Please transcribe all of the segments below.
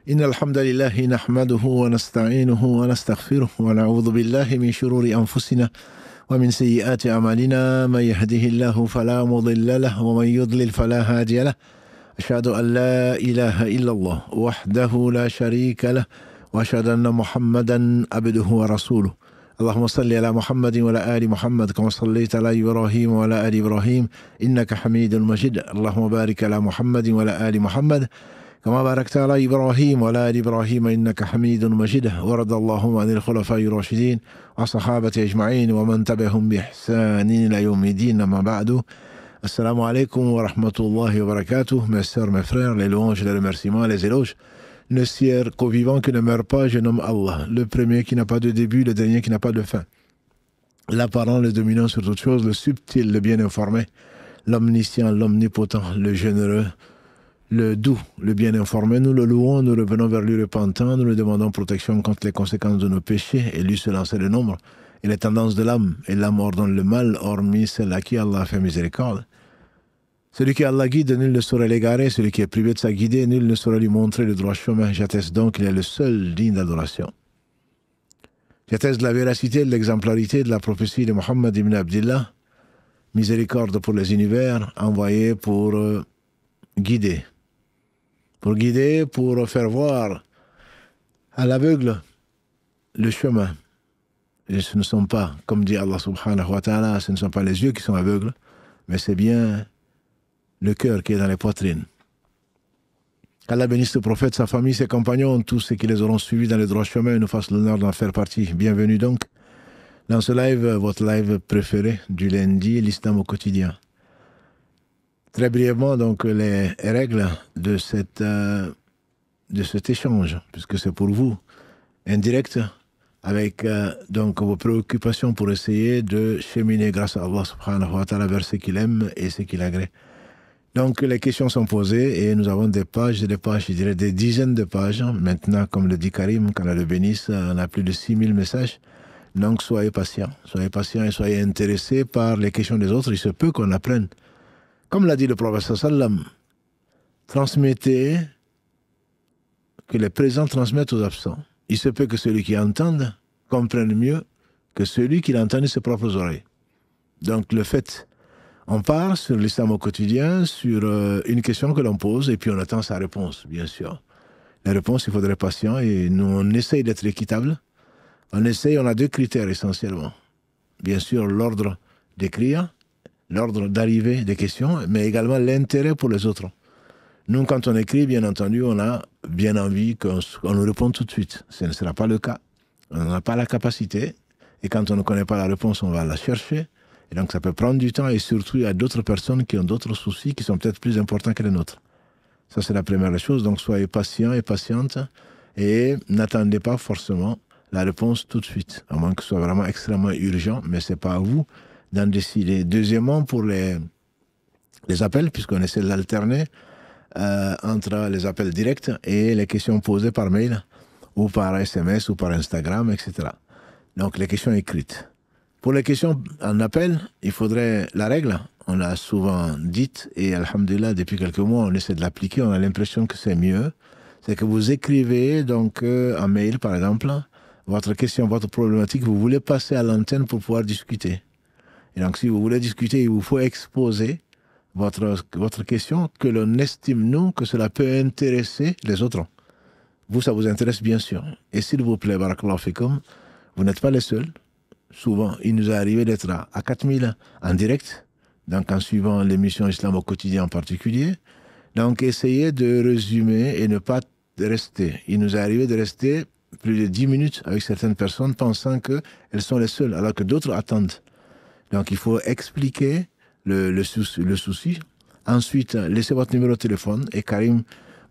إن الحمد لله نحمده ونستعينه ونستغفره ونعوذ بالله من شرور أنفسنا ومن سيئات أعمالنا. من يهده الله فلا مضل له ومن يضلل فلا هادي له. أشهد أن لا إله إلا الله وحده لا شريك له وأشهد أن محمدا عبده ورسوله. اللهم صل على محمد وعلى آل محمد كما صليت على إبراهيم وعلى آل إبراهيم إنك حميد مجيد. اللهم بارك على محمد وعلى آل محمد كما باركت على إبراهيم وعلى آل إبراهيم إنك حميد مجيد. ورضى اللهم عن الخلفاء الراشدين والصحابة أجمعين ومن تبعهم بإحسان إلى يوم الدين. أما بعد, Assalamu alaikum wa rahmatullahi wa barakatuh. Mes sœurs, mes frères, les louanges, les remerciements, les éloges ne sièrent qu'au vivant qui ne meurt pas. Je nomme Allah, le premier qui n'a pas de début, le dernier qui n'a pas de fin, l'apparent, le dominant sur toute chose, le subtil, le bien informé, l'omniscient, l'omnipotent, le généreux, le doux, le bien informé. Nous le louons, nous revenons vers lui repentant, nous lui demandons protection contre les conséquences de nos péchés, et lui seul en sait le nombre et les tendances de l'âme, et l'âme ordonne le mal, hormis celle à qui Allah a fait miséricorde. Celui qui Allah guide, nul ne saurait l'égarer. Celui qui est privé de sa guidée, nul ne saurait lui montrer le droit chemin. J'atteste donc qu'il est le seul digne d'adoration. J'atteste de la véracité, de l'exemplarité de la prophétie de Muhammad ibn Abdillah, miséricorde pour les univers, envoyé pour guider, pour faire voir à l'aveugle le chemin. Et ce ne sont pas, comme dit Allah subhanahu wa ta'ala, ce ne sont pas les yeux qui sont aveugles, mais c'est bien le cœur qui est dans les poitrines. Qu'Allah bénisse le prophète, sa famille, ses compagnons, tous ceux qui les auront suivis dans le droit chemin et nous fassent l'honneur d'en faire partie. Bienvenue donc dans ce live, votre live préféré du lundi, l'islam au quotidien. Très brièvement, donc, les règles de cet échange, puisque c'est pour vous, indirect, avec donc vos préoccupations pour essayer de cheminer grâce à Allah subhanahu wa ta'ala vers ce qu'il aime et ce qu'il agrée. Donc les questions sont posées et nous avons des pages, je dirais des dizaines de pages. Maintenant, comme le dit Karim, qu'Allah le bénisse, on a plus de 6000 messages. Donc soyez patients et soyez intéressés par les questions des autres. Il se peut qu'on apprenne. Comme l'a dit le prophète sallam, transmettez, que les présents transmettent aux absents. Il se peut que celui qui entende comprenne mieux que celui qui l'entend de ses propres oreilles. Donc le fait, on part sur l'islam au quotidien, sur une question que l'on pose, et puis on attend sa réponse, bien sûr. La réponse, il faudrait être patient, et nous on essaye d'être équitable. On a deux critères essentiellement. Bien sûr, l'ordre d'écrire, l'ordre d'arrivée des questions, mais également l'intérêt pour les autres. Nous, quand on écrit, bien entendu, on a bien envie qu'on nous réponde tout de suite. Ce ne sera pas le cas. On n'a pas la capacité. Et quand on ne connaît pas la réponse, on va la chercher. Et donc, ça peut prendre du temps. Et surtout, il y a d'autres personnes qui ont d'autres soucis qui sont peut-être plus importants que les nôtres. Ça, c'est la première chose. Donc, soyez patients et patientes. Et n'attendez pas forcément la réponse tout de suite. À moins que ce soit vraiment extrêmement urgent. Mais ce n'est pas à vous d'en décider. Deuxièmement, pour les appels, puisqu'on essaie de l'alterner, entre les appels directs et les questions posées par mail ou par SMS ou par Instagram, etc. Donc les questions écrites. Pour les questions en appel, il faudrait la règle, on l'a souvent dite et alhamdulillah depuis quelques mois on essaie de l'appliquer, on a l'impression que c'est mieux. C'est que vous écrivez donc en mail par exemple, votre question, votre problématique, vous voulez passer à l'antenne pour pouvoir discuter. Et donc si vous voulez discuter, il vous faut exposer votre question, que l'on estime, nous, que cela peut intéresser les autres. Vous, ça vous intéresse bien sûr. Et s'il vous plaît, barakallahu fikum, vous n'êtes pas les seuls. Souvent, il nous est arrivé d'être à 4000 en direct, donc en suivant l'émission Islam au quotidien en particulier. Donc, essayez de résumer et ne pas rester. Il nous est arrivé de rester plus de 10 minutes avec certaines personnes pensant qu'elles sont les seules, alors que d'autres attendent. Donc, il faut expliquer le souci. Ensuite, laissez votre numéro de téléphone et Karim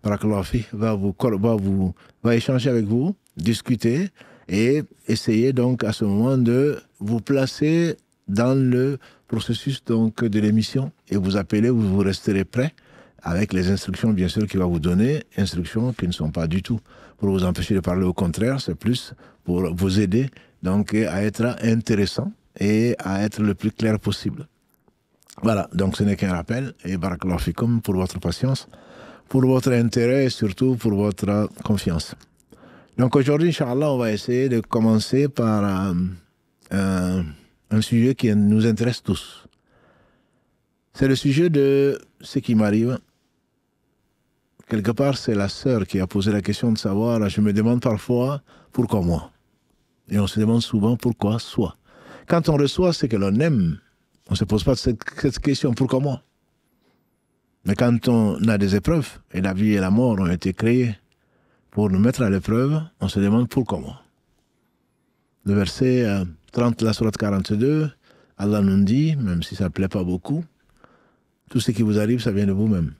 barakallahu fi, va échanger avec vous, discuter et essayer donc à ce moment de vous placer dans le processus donc de l'émission et vous appeler, vous resterez prêt avec les instructions bien sûr qu'il va vous donner, instructions qui ne sont pas du tout pour vous empêcher de parler, au contraire, c'est plus pour vous aider donc à être intéressant et à être le plus clair possible. Voilà, donc ce n'est qu'un rappel, et barakallahu fikum pour votre patience. pour votre intérêt et surtout pour votre confiance. Donc aujourd'hui, Inch'Allah, on va essayer de commencer par un sujet qui nous intéresse tous. C'est le sujet de ce qui m'arrive. Quelque part, c'est la sœur qui a posé la question de savoir, je me demande parfois, pourquoi moi? Et on se demande souvent pourquoi soi. Quand on reçoit ce que l'on aime, on ne se pose pas cette question, pourquoi moi? Mais quand on a des épreuves, et la vie et la mort ont été créées pour nous mettre à l'épreuve, on se demande pourquoi moi? Le verset 30 de la sourate 42, Allah nous dit, même si ça ne plaît pas beaucoup, tout ce qui vous arrive, ça vient de vous-même.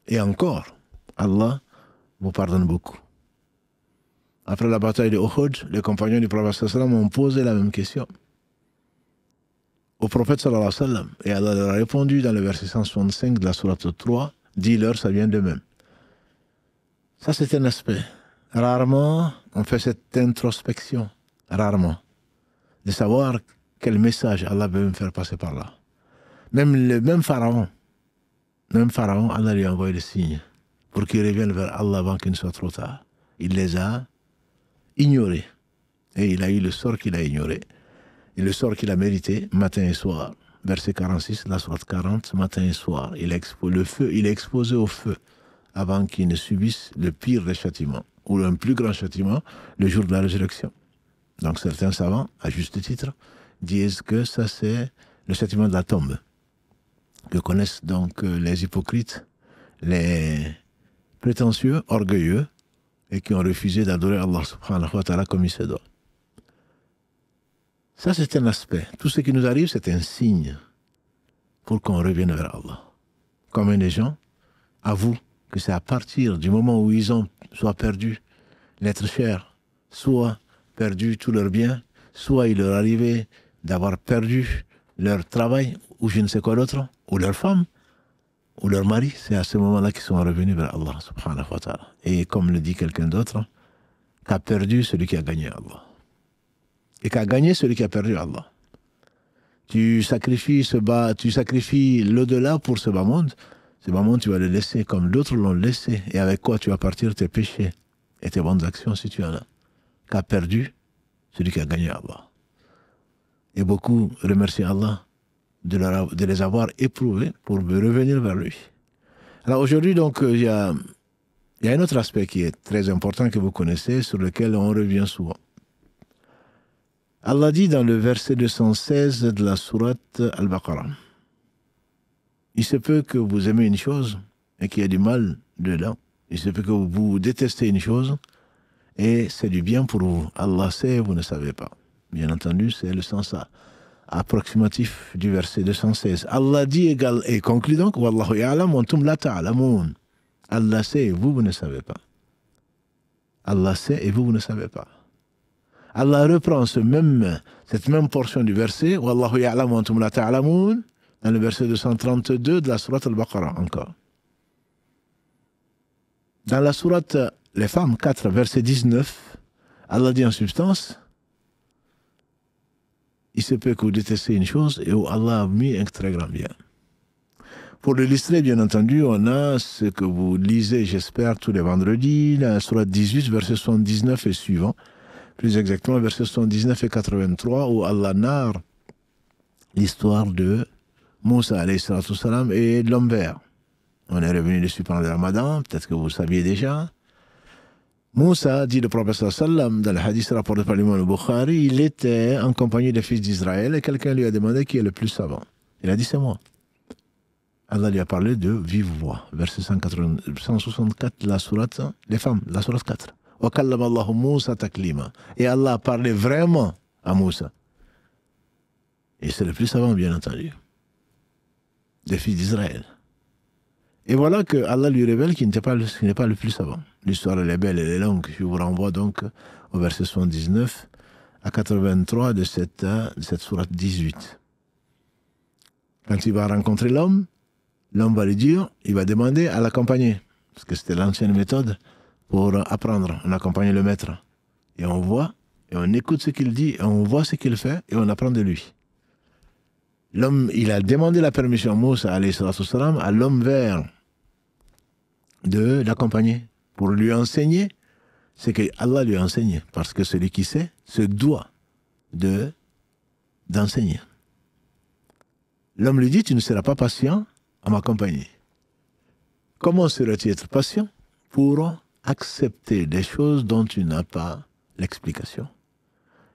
Et encore, Allah vous pardonne beaucoup. Après la bataille de Uhud, les compagnons du prophète sallallahu alayhi wa sallam ont posé la même question au prophète sallallahu alayhi wa sallam. Et Allah leur a répondu dans le verset 165 de la sourate 3, dis-leur, ça vient d'eux-mêmes. Ça, c'est un aspect. Rarement, on fait cette introspection. Rarement. De savoir quel message Allah veut me faire passer par là. Même Pharaon, Allah lui a envoyé des signes pour qu'il revienne vers Allah avant qu'il ne soit trop tard. Il les a ignorés. Et il a eu le sort qu'il a ignoré. Et le sort qu'il a mérité, matin et soir. Verset 46, la sourate 40, matin et soir. Il est exposé au feu avant qu'il ne subisse le pire des châtiments, ou un plus grand châtiment, le jour de la résurrection. Donc certains savants, à juste titre, disent que ça c'est le châtiment de la tombe, que connaissent donc les hypocrites, les prétentieux, orgueilleux, et qui ont refusé d'adorer Allah subhanahu wa ta'ala comme il se doit. Ça c'est un aspect. Tout ce qui nous arrive, c'est un signe pour qu'on revienne vers Allah. Combien de gens avouent que c'est à partir du moment où ils ont soit perdu l'être cher, soit perdu tous leurs biens, soit il leur arrivait d'avoir perdu leur travail, ou je ne sais quoi d'autre, ou leur femme, ou leur mari, c'est à ce moment-là qu'ils sont revenus vers Allah subhanahu wa ta'ala. Et comme le dit quelqu'un d'autre, qu'a perdu celui qui a gagné Allah. Et qu'a gagné celui qui a perdu Allah. Tu sacrifies l'au-delà pour ce bas monde tu vas le laisser comme d'autres l'ont laissé. Et avec quoi tu vas partir tes péchés et tes bonnes actions si tu en as. Qu'a perdu celui qui a gagné Allah. Et beaucoup remercient Allah de les avoir éprouvés pour revenir vers lui. Alors aujourd'hui, donc, il y a un autre aspect qui est très important que vous connaissez, sur lequel on revient souvent. Allah dit dans le verset 216 de la sourate Al-Baqarah, il se peut que vous aimez une chose et qu'il y ait du mal dedans. Il se peut que vous détestez une chose et c'est du bien pour vous. Allah sait, vous ne savez pas. Bien entendu, c'est le sens approximatif du verset 216. Allah dit égal et conclut donc, Wallahu ya'lam wa antum la ta'lamun. Allah sait et vous ne savez pas. Allah sait et vous ne savez pas. Allah reprend cette même portion du verset, Wallahu ya'lam wa antum la ta'lamun, dans le verset 232 de la sourate Al-Baqarah encore. Dans la sourate Les Femmes 4, verset 19, Allah dit en substance, il se peut que vous détestez une chose et où Allah a mis un très grand bien. Pour l'illustrer, bien entendu, on a ce que vous lisez, j'espère, tous les vendredis, la sourate 18, verset 79 et suivant, plus exactement verset 79 et 83, où Allah narre l'histoire de Moussa alayhi salatu salam et l'homme vert. On est revenu dessus pendant le Ramadan, peut-être que vous le saviez déjà. Moussa, dit le prophète sallam, dans le hadith rapporté par l'imam al-Bukhari, il était en compagnie des fils d'Israël et quelqu'un lui a demandé qui est le plus savant. Il a dit c'est moi. Allah lui a parlé de vive voix, verset 164 de la sourate Les Femmes, la sourate 4. Wa kallama Allahu Moussa taklima. Et Allah a parlé vraiment à Moussa. Et c'est le plus savant, bien entendu, des fils d'Israël. Et voilà que Allah lui révèle qu'il n'est pas le plus savant. L'histoire elle est belle, elle est longue. Je vous renvoie donc au verset 79 à 83 de cette sourate 18. Quand il va rencontrer l'homme va lui dire, il va demander à l'accompagner. Parce que c'était l'ancienne méthode pour apprendre. On accompagne le maître. Et on voit, et on écoute ce qu'il dit, et on voit ce qu'il fait, et on apprend de lui. L'homme, il a demandé la permission, Moussa, alayhi salatu salam, à l'homme vert de l'accompagner, pour lui enseigner ce que Allah lui a enseigné. Parce que celui qui sait se doit d'enseigner. L'homme lui dit, tu ne seras pas patient à m'accompagner. Comment serais-tu être patient pour accepter des choses dont tu n'as pas l'explication?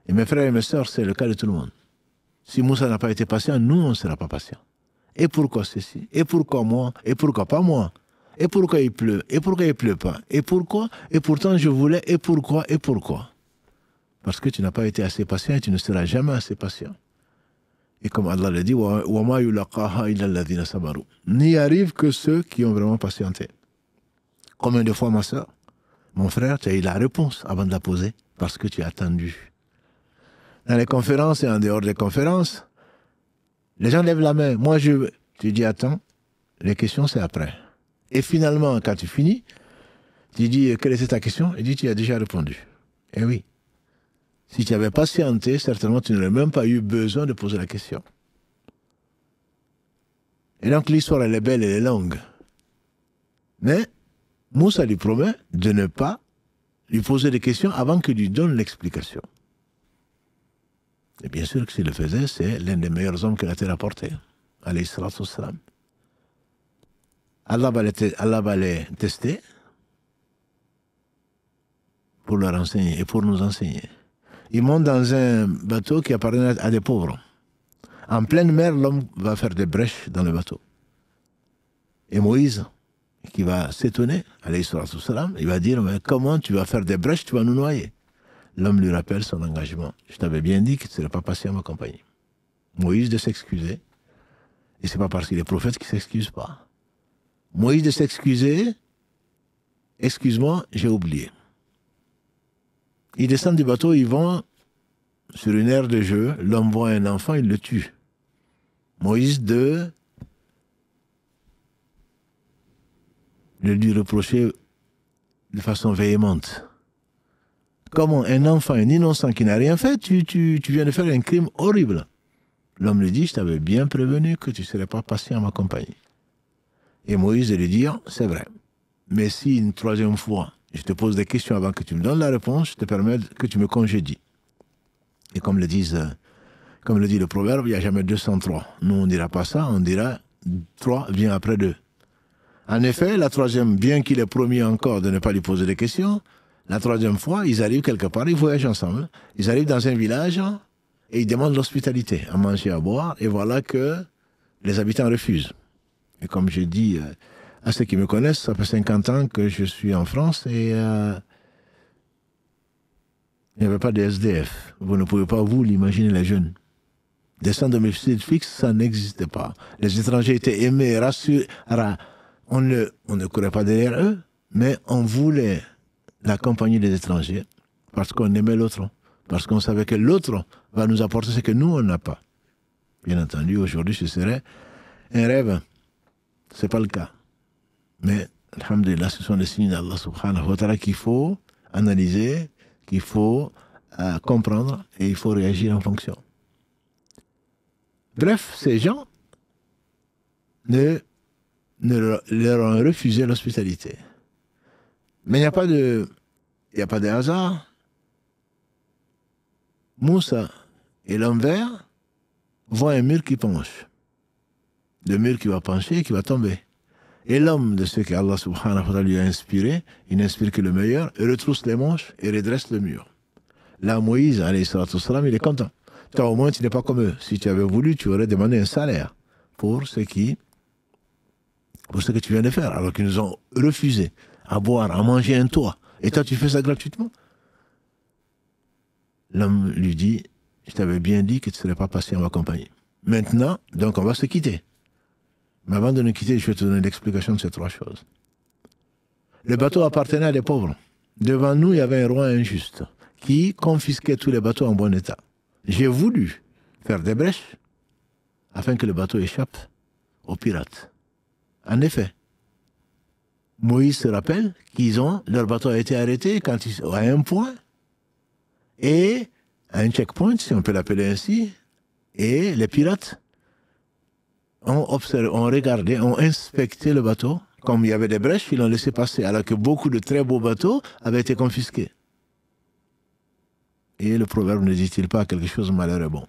Et mes frères et mes sœurs, c'est le cas de tout le monde. Si Moussa n'a pas été patient, nous, on ne sera pas patient. Et pourquoi ceci? Et pourquoi moi? Et pourquoi pas moi? Et pourquoi il pleut? Et pourquoi il ne pleut pas? Et pourquoi? Et pourtant je voulais, et pourquoi? Et pourquoi? Parce que tu n'as pas été assez patient et tu ne seras jamais assez patient. Et comme Allah l'a dit, n'y arrivent que ceux qui ont vraiment patienté. Combien de fois, ma soeur, mon frère, tu as eu la réponse avant de la poser parce que tu as attendu. Dans les conférences et en dehors des conférences, les gens lèvent la main. Moi, tu dis, attends, les questions, c'est après. Et finalement, quand tu finis, tu dis, quelle était ta question? Il dit, tu as déjà répondu. Eh oui. Si tu avais patienté, certainement, tu n'aurais même pas eu besoin de poser la question. Et donc, l'histoire, elle est belle, elle est longue. Mais, Moussa lui promet de ne pas lui poser des questions avant qu'il lui donne l'explication. Et bien sûr que s'il le faisait, c'est l'un des meilleurs hommes que la terre a porté. Alayhi salatu wassalam. Allah va les tester pour leur enseigner et pour nous enseigner. Ils montent dans un bateau qui appartient à des pauvres. En pleine mer, l'homme va faire des brèches dans le bateau. Et Moïse, qui va s'étonner, alayhi salatu wassalam, il va dire, mais comment tu vas faire des brèches, tu vas nous noyer? L'homme lui rappelle son engagement. Je t'avais bien dit que tu ne serais pas patient à m'accompagner. Moïse de s'excuser. Et ce n'est pas parce qu'il est prophète qu'il ne s'excuse pas. Moïse de s'excuser. Excuse-moi, j'ai oublié. Ils descendent du bateau, ils vont sur une aire de jeu. L'homme voit un enfant, il le tue. Moïse de lui reprocher de façon véhémente. Comment un enfant, un innocent qui n'a rien fait, tu viens de faire un crime horrible. L'homme lui dit, je t'avais bien prévenu que tu ne serais pas patient à m'accompagner. Et Moïse lui dit, c'est vrai. Mais si une troisième fois, je te pose des questions avant que tu me donnes la réponse, je te permets que tu me congédies. Et comme le dit le proverbe, il n'y a jamais 203. Nous, on ne dira pas ça, on dira 3 vient après 2. En effet, la troisième, bien qu'il ait promis encore de ne pas lui poser des questions, la troisième fois, ils arrivent quelque part, ils voyagent ensemble. Ils arrivent dans un village et ils demandent l'hospitalité, à manger, à boire. Et voilà que les habitants refusent. Et comme je dis à ceux qui me connaissent, ça fait 50 ans que je suis en France et il n'y avait pas de SDF. Vous ne pouvez pas vous l'imaginer, les jeunes. Des centres de domicile fixe, ça n'existait pas. Les étrangers étaient aimés, rassurés. On ne courait pas derrière eux, mais on voulait la compagnie des étrangers, parce qu'on aimait l'autre, parce qu'on savait que l'autre va nous apporter ce que nous, on n'a pas. Bien entendu, aujourd'hui, ce serait un rêve. Ce n'est pas le cas. Mais, alhamdulillah, ce sont des signes d'Allah subhanahu wa ta'ala qu'il faut analyser, qu'il faut comprendre, et il faut réagir en fonction. Bref, ces gens leur ont refusé l'hospitalité. Mais il n'y a pas de hasard. Moussa et l'homme vert voient un mur qui penche. Le mur qui va pencher et qui va tomber. Et l'homme de ce qu'Allah subhanahu wa ta'ala lui a inspiré, il n'inspire que le meilleur, et retrousse les manches et redresse le mur. Là, Moïse, alayhi salatu wassalam, il est content. Toi, au moins, tu n'es pas comme eux. Si tu avais voulu, tu aurais demandé un salaire pour ce que tu viens de faire, alors qu'ils nous ont refusé à boire, à manger un toit. Et toi, tu fais ça gratuitement? L'homme lui dit, je t'avais bien dit que tu ne serais pas patient à m'accompagner. Maintenant, donc on va se quitter. Mais avant de nous quitter, je vais te donner l'explication de ces 3 choses. Le bateau appartenait à des pauvres. Devant nous, il y avait un roi injuste qui confisquait tous les bateaux en bon état. J'ai voulu faire des brèches afin que le bateau échappe aux pirates. En effet, Moïse se rappelle leur bateau a été arrêté à un point et à un checkpoint, si on peut l'appeler ainsi, et les pirates ont regardé, ont inspecté le bateau Comme il y avait des brèches, ils l'ont laissé passer, alors que beaucoup de très beaux bateaux avaient été confisqués. Et le proverbe ne dit-il pas quelque chose malheur est bon?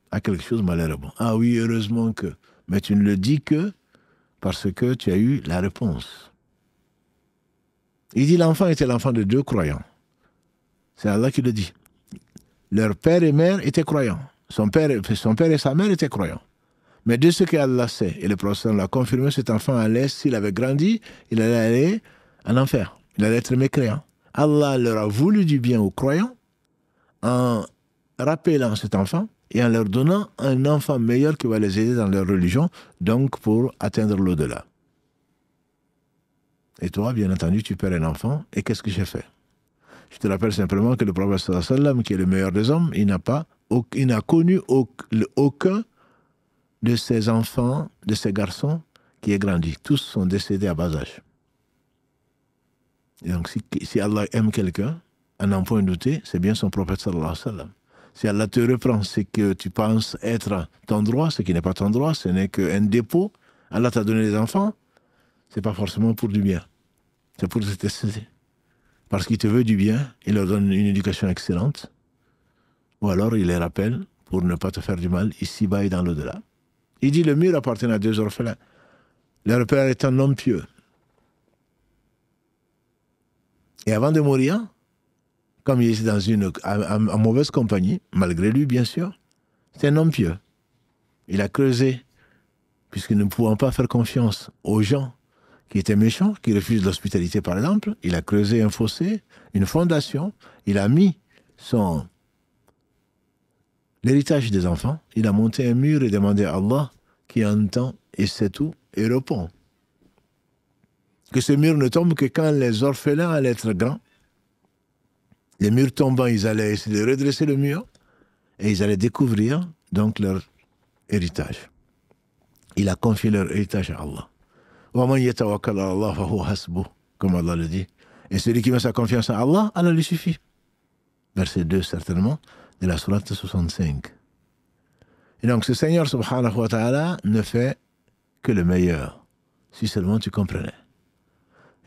À quelque chose malheur est bon. Ah oui, heureusement que. Mais tu ne le dis que parce que tu as eu la réponse. Il dit l'enfant était l'enfant de 2 croyants. C'est Allah qui le dit. Leur père et mère étaient croyants. Son père et sa mère étaient croyants. Mais de ce qu'Allah sait, et le prophète l'a confirmé, cet enfant allait, s'il avait grandi, il allait aller en enfer. Il allait être mécréant. Allah leur a voulu du bien aux croyants en rappelant cet enfant et en leur donnant un enfant meilleur qui va les aider dans leur religion, donc pour atteindre l'au-delà. Et toi, bien entendu, tu perds un enfant, et qu'est-ce que j'ai fait? Je te rappelle simplement que le prophète sallallahu alayhi wa sallam, qui est le meilleur des hommes, il n'a connu aucun de ses enfants, de ses garçons, qui est grandi. Tous sont décédés à bas âge. Et donc, si Allah aime quelqu'un, à n'en point douter, c'est bien son prophète sallallahu alayhi wa sallam. Si Allah te reprend ce que tu penses être ton droit, ce qui n'est pas ton droit, ce n'est qu'un dépôt, Allah t'a donné des enfants, c'est pas forcément pour du bien. C'est pour te tester. Parce qu'il te veut du bien, il leur donne une éducation excellente, ou alors il les rappelle pour ne pas te faire du mal ici-bas et dans l'au-delà. Il dit le mur appartient à 2 orphelins. Leur père est un homme pieux. Et avant de mourir, comme il était dans en mauvaise compagnie, malgré lui bien sûr, c'est un homme pieux. Il a creusé, puisque ne pouvant pas faire confiance aux gens qui étaient méchants, qui refusent l'hospitalité par exemple, il a creusé un fossé, une fondation, il a mis l'héritage des enfants, il a monté un mur et demandé à Allah qui entend et sait tout et répond. Que ce mur ne tombe que quand les orphelins allaient être grands. Les murs tombant, ils allaient essayer de redresser le mur et ils allaient découvrir donc leur héritage. Il a confié leur héritage à Allah. Comme Allah le dit. Et celui qui met sa confiance en Allah, Allah lui suffit. Verset 2 certainement de la sourate 65. Et donc ce Seigneur subhanahu wa ta'ala ne fait que le meilleur, si seulement tu comprenais.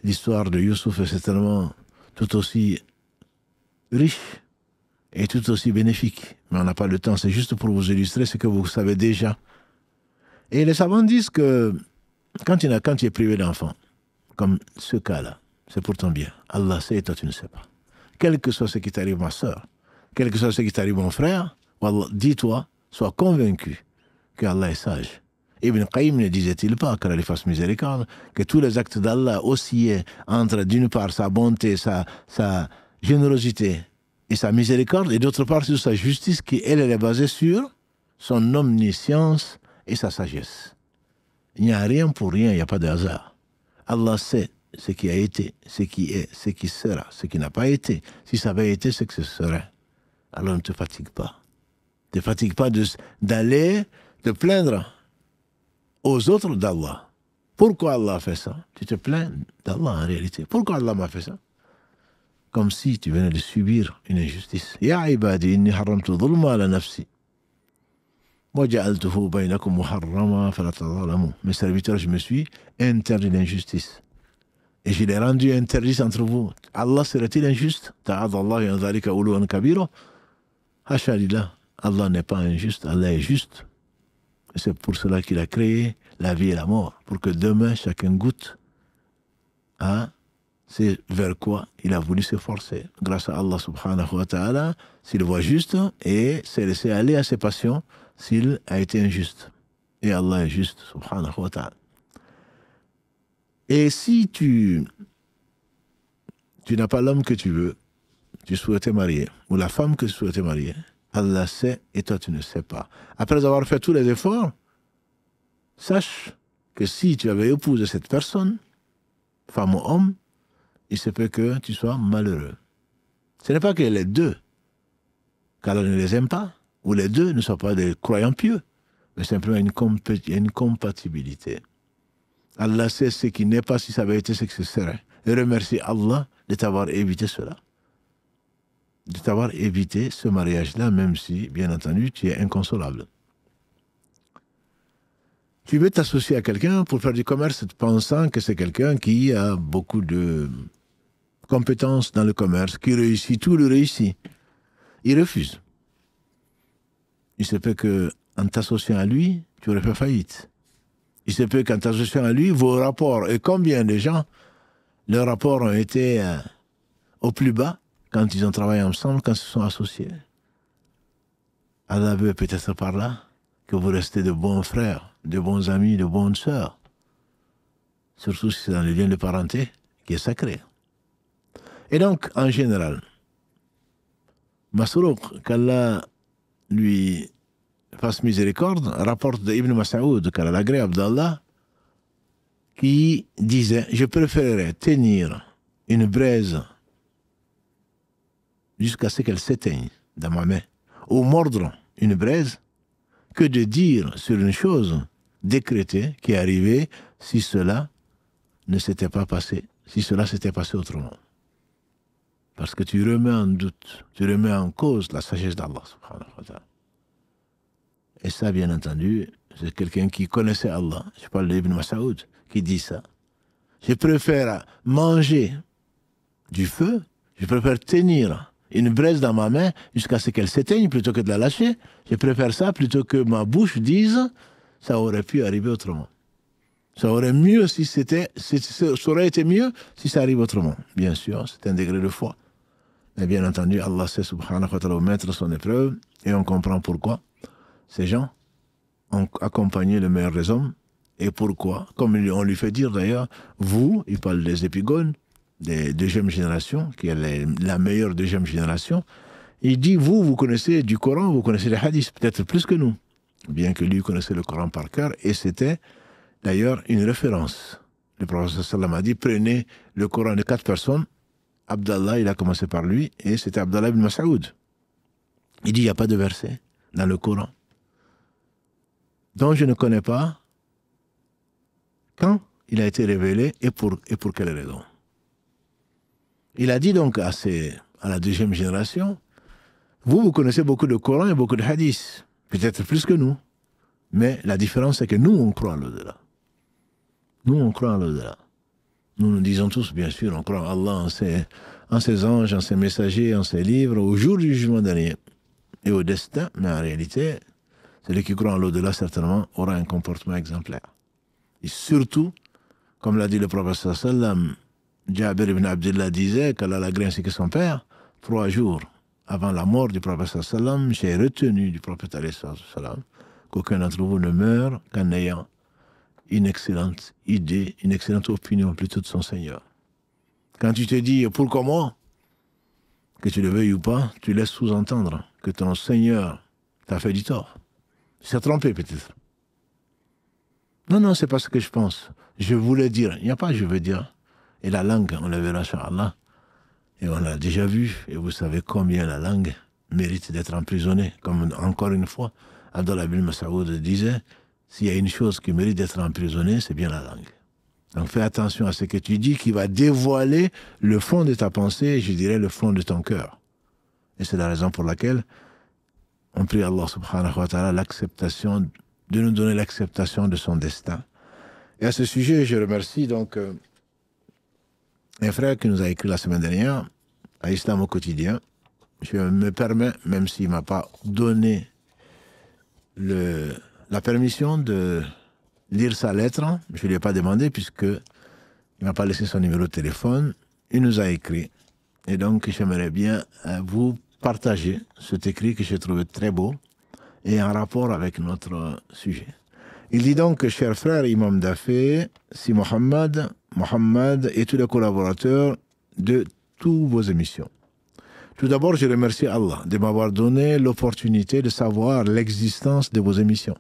L'histoire de Youssouf est certainement tout aussi riche et tout aussi bénéfique. Mais on n'a pas le temps, c'est juste pour vous illustrer ce que vous savez déjà. Et les savants disent que quand tu es privé d'enfant, comme ce cas-là, c'est pour ton bien. Allah sait et toi tu ne sais pas. Quel que soit ce qui t'arrive, ma soeur, quel que soit ce qui t'arrive, mon frère, dis-toi, sois convaincu qu'Allah est sage. Ibn Qayyim ne disait-il pas, qu'Allah lui fasse miséricorde, que tous les actes d'Allah oscillaient entre d'une part sa bonté, sa générosité et sa miséricorde, et d'autre part sur sa justice qui, elle est basée sur son omniscience et sa sagesse. Il n'y a rien pour rien, il n'y a pas de hasard. Allah sait ce qui a été, ce qui est, ce qui sera, ce qui n'a pas été. Si ça avait été, c'est que ce serait. Alors ne te fatigue pas. Ne te fatigue pas d'aller te plaindre aux autres d'Allah. Pourquoi Allah a fait ça? Tu te plains d'Allah en réalité. Pourquoi Allah m'a fait ça? Comme si tu venais de subir une injustice. Ya ibadi inni haramtu dhulma ala nafsi. Wa ja'altuhu baynakum muharrama fala tadhalamu. Mes serviteurs, je me suis interdit l'injustice. Et je l'ai rendu interdit entre vous. Allah serait-il injuste? Ta'adha Allah yan dhalika uluwan kabira. Hasha lillah. Allah n'est pas injuste, Allah est juste. Et c'est pour cela qu'il a créé la vie et la mort, pour que demain chacun goûte à c'est vers quoi il a voulu se forcer. Grâce à Allah subhanahu wa ta'ala, s'il voit juste, et s'est laissé aller à ses passions s'il a été injuste. Et Allah est juste, subhanahu wa ta'ala. Et si tu n'as pas l'homme que tu veux, tu souhaitais marier, ou la femme que tu souhaitais marier, Allah sait et toi tu ne sais pas. Après avoir fait tous les efforts, sache que si tu avais épousé cette personne, femme ou homme, il se peut que tu sois malheureux. Ce n'est pas que les deux, qu'Allah ne les aime pas, ou les deux ne soient pas des croyants pieux, mais simplement une compatibilité. Allah sait ce qui n'est pas si ça avait été ce que ce serait. Et remercie Allah de t'avoir évité cela. De t'avoir évité ce mariage-là, même si, bien entendu, tu es inconsolable. Tu veux t'associer à quelqu'un pour faire du commerce pensant que c'est quelqu'un qui a beaucoup de compétences dans le commerce, qui réussit, tout le réussit. Il refuse. Il se peut qu'en t'associant à lui, tu aurais fait faillite. Il se peut qu'en t'associant à lui, vos rapports, et combien de gens, leurs rapports ont été au plus bas quand ils ont travaillé ensemble, quand ils se sont associés. Allah veut peut-être par là que vous restez de bons frères, de bons amis, de bonnes sœurs. Surtout si c'est dans le lien de parenté qui est sacré. Et donc, en général, Masrouk, qu'Allah lui fasse miséricorde, rapporte d'Ibn Mas'oud, qu'Allah agrée Abdallah, qui disait « Je préférerais tenir une braise jusqu'à ce qu'elle s'éteigne dans ma main, ou mordre une braise, que de dire sur une chose décrétée qui est arrivée si cela ne s'était pas passé, si cela s'était passé autrement. » Parce que tu remets en doute, tu remets en cause la sagesse d'Allah subhanahu wa ta'ala. Et ça, bien entendu, c'est quelqu'un qui connaissait Allah. Je parle d'Ibn Mas'oud qui dit ça. Je préfère manger du feu, je préfère tenir une braise dans ma main jusqu'à ce qu'elle s'éteigne plutôt que de la lâcher. Je préfère ça plutôt que ma bouche dise ça aurait pu arriver autrement. Ça aurait mieux si c'était, ça aurait été mieux si ça arrive autrement. Bien sûr, c'est un degré de foi. Mais bien entendu, Allah sait subhanahu wa ta'ala mettre son épreuve et on comprend pourquoi ces gens ont accompagné le meilleur des hommes et pourquoi, comme on lui fait dire d'ailleurs, vous, il parle des épigones, des deuxième génération, qui est la meilleure deuxième génération, il dit, vous connaissez du Coran, vous connaissez les hadiths, peut-être plus que nous, bien que lui connaissait le Coran par cœur, et c'était d'ailleurs une référence. Le prophète sallam a dit, prenez le Coran de 4 personnes, Abdallah, il a commencé par lui, et c'était Abdallah ibn Mas'oud. Il dit, il n'y a pas de verset dans le Coran dont je ne connais pas quand il a été révélé et pour quelle raison. Il a dit donc à la deuxième génération, vous connaissez beaucoup de Coran et beaucoup de hadiths, peut-être plus que nous, mais la différence c'est que nous, on croit à l'au-delà. Nous, on croit à l'au-delà. Nous disons tous, bien sûr, on croit à Allah, en ses anges, en ses messagers, en ses livres, au jour du jugement dernier et au destin, mais en réalité, celui qui croit en l'au-delà, certainement, aura un comportement exemplaire. Et surtout, comme l'a dit le prophète sallam, Jabir ibn Abdullah disait qu'Allah l'agrée ainsi que son père, 3 jours avant la mort du prophète sallam, j'ai retenu du prophète sallam qu'aucun d'entre vous ne meurt qu'en ayant une excellente idée, une excellente opinion plutôt de son Seigneur. Quand tu te dis pourquoi moi, que tu le veuilles ou pas, tu laisses sous-entendre que ton Seigneur t'a fait du tort. Il s'est trompé peut-être. Non, c'est pas ce que je pense. Je voulais dire. Il n'y a pas je veux dire. Et la langue, on la verra, Inch'Allah. Et on l'a déjà vu. Et vous savez combien la langue mérite d'être emprisonnée. Comme encore une fois, Abdallah ibn Mas'oud disait, s'il y a une chose qui mérite d'être emprisonnée, c'est bien la langue. Donc fais attention à ce que tu dis qui va dévoiler le fond de ta pensée, je dirais le fond de ton cœur. Et c'est la raison pour laquelle on prie Allah subhanahu wa ta'ala l'acceptation, de nous donner l'acceptation de son destin. Et à ce sujet, je remercie donc un frère qui nous a écrit la semaine dernière, à Islam au quotidien. Je me permets, même s'il ne m'a pas donné la permission de lire sa lettre, je ne lui ai pas demandé puisqu'il ne m'a pas laissé son numéro de téléphone, il nous a écrit. Et donc, j'aimerais bien vous partager cet écrit que j'ai trouvé très beau et en rapport avec notre sujet. Il dit donc, cher frère Imam Dafé, si Mohammed et tous les collaborateurs de toutes vos émissions. Tout d'abord, je remercie Allah de m'avoir donné l'opportunité de savoir l'existence de vos émissions.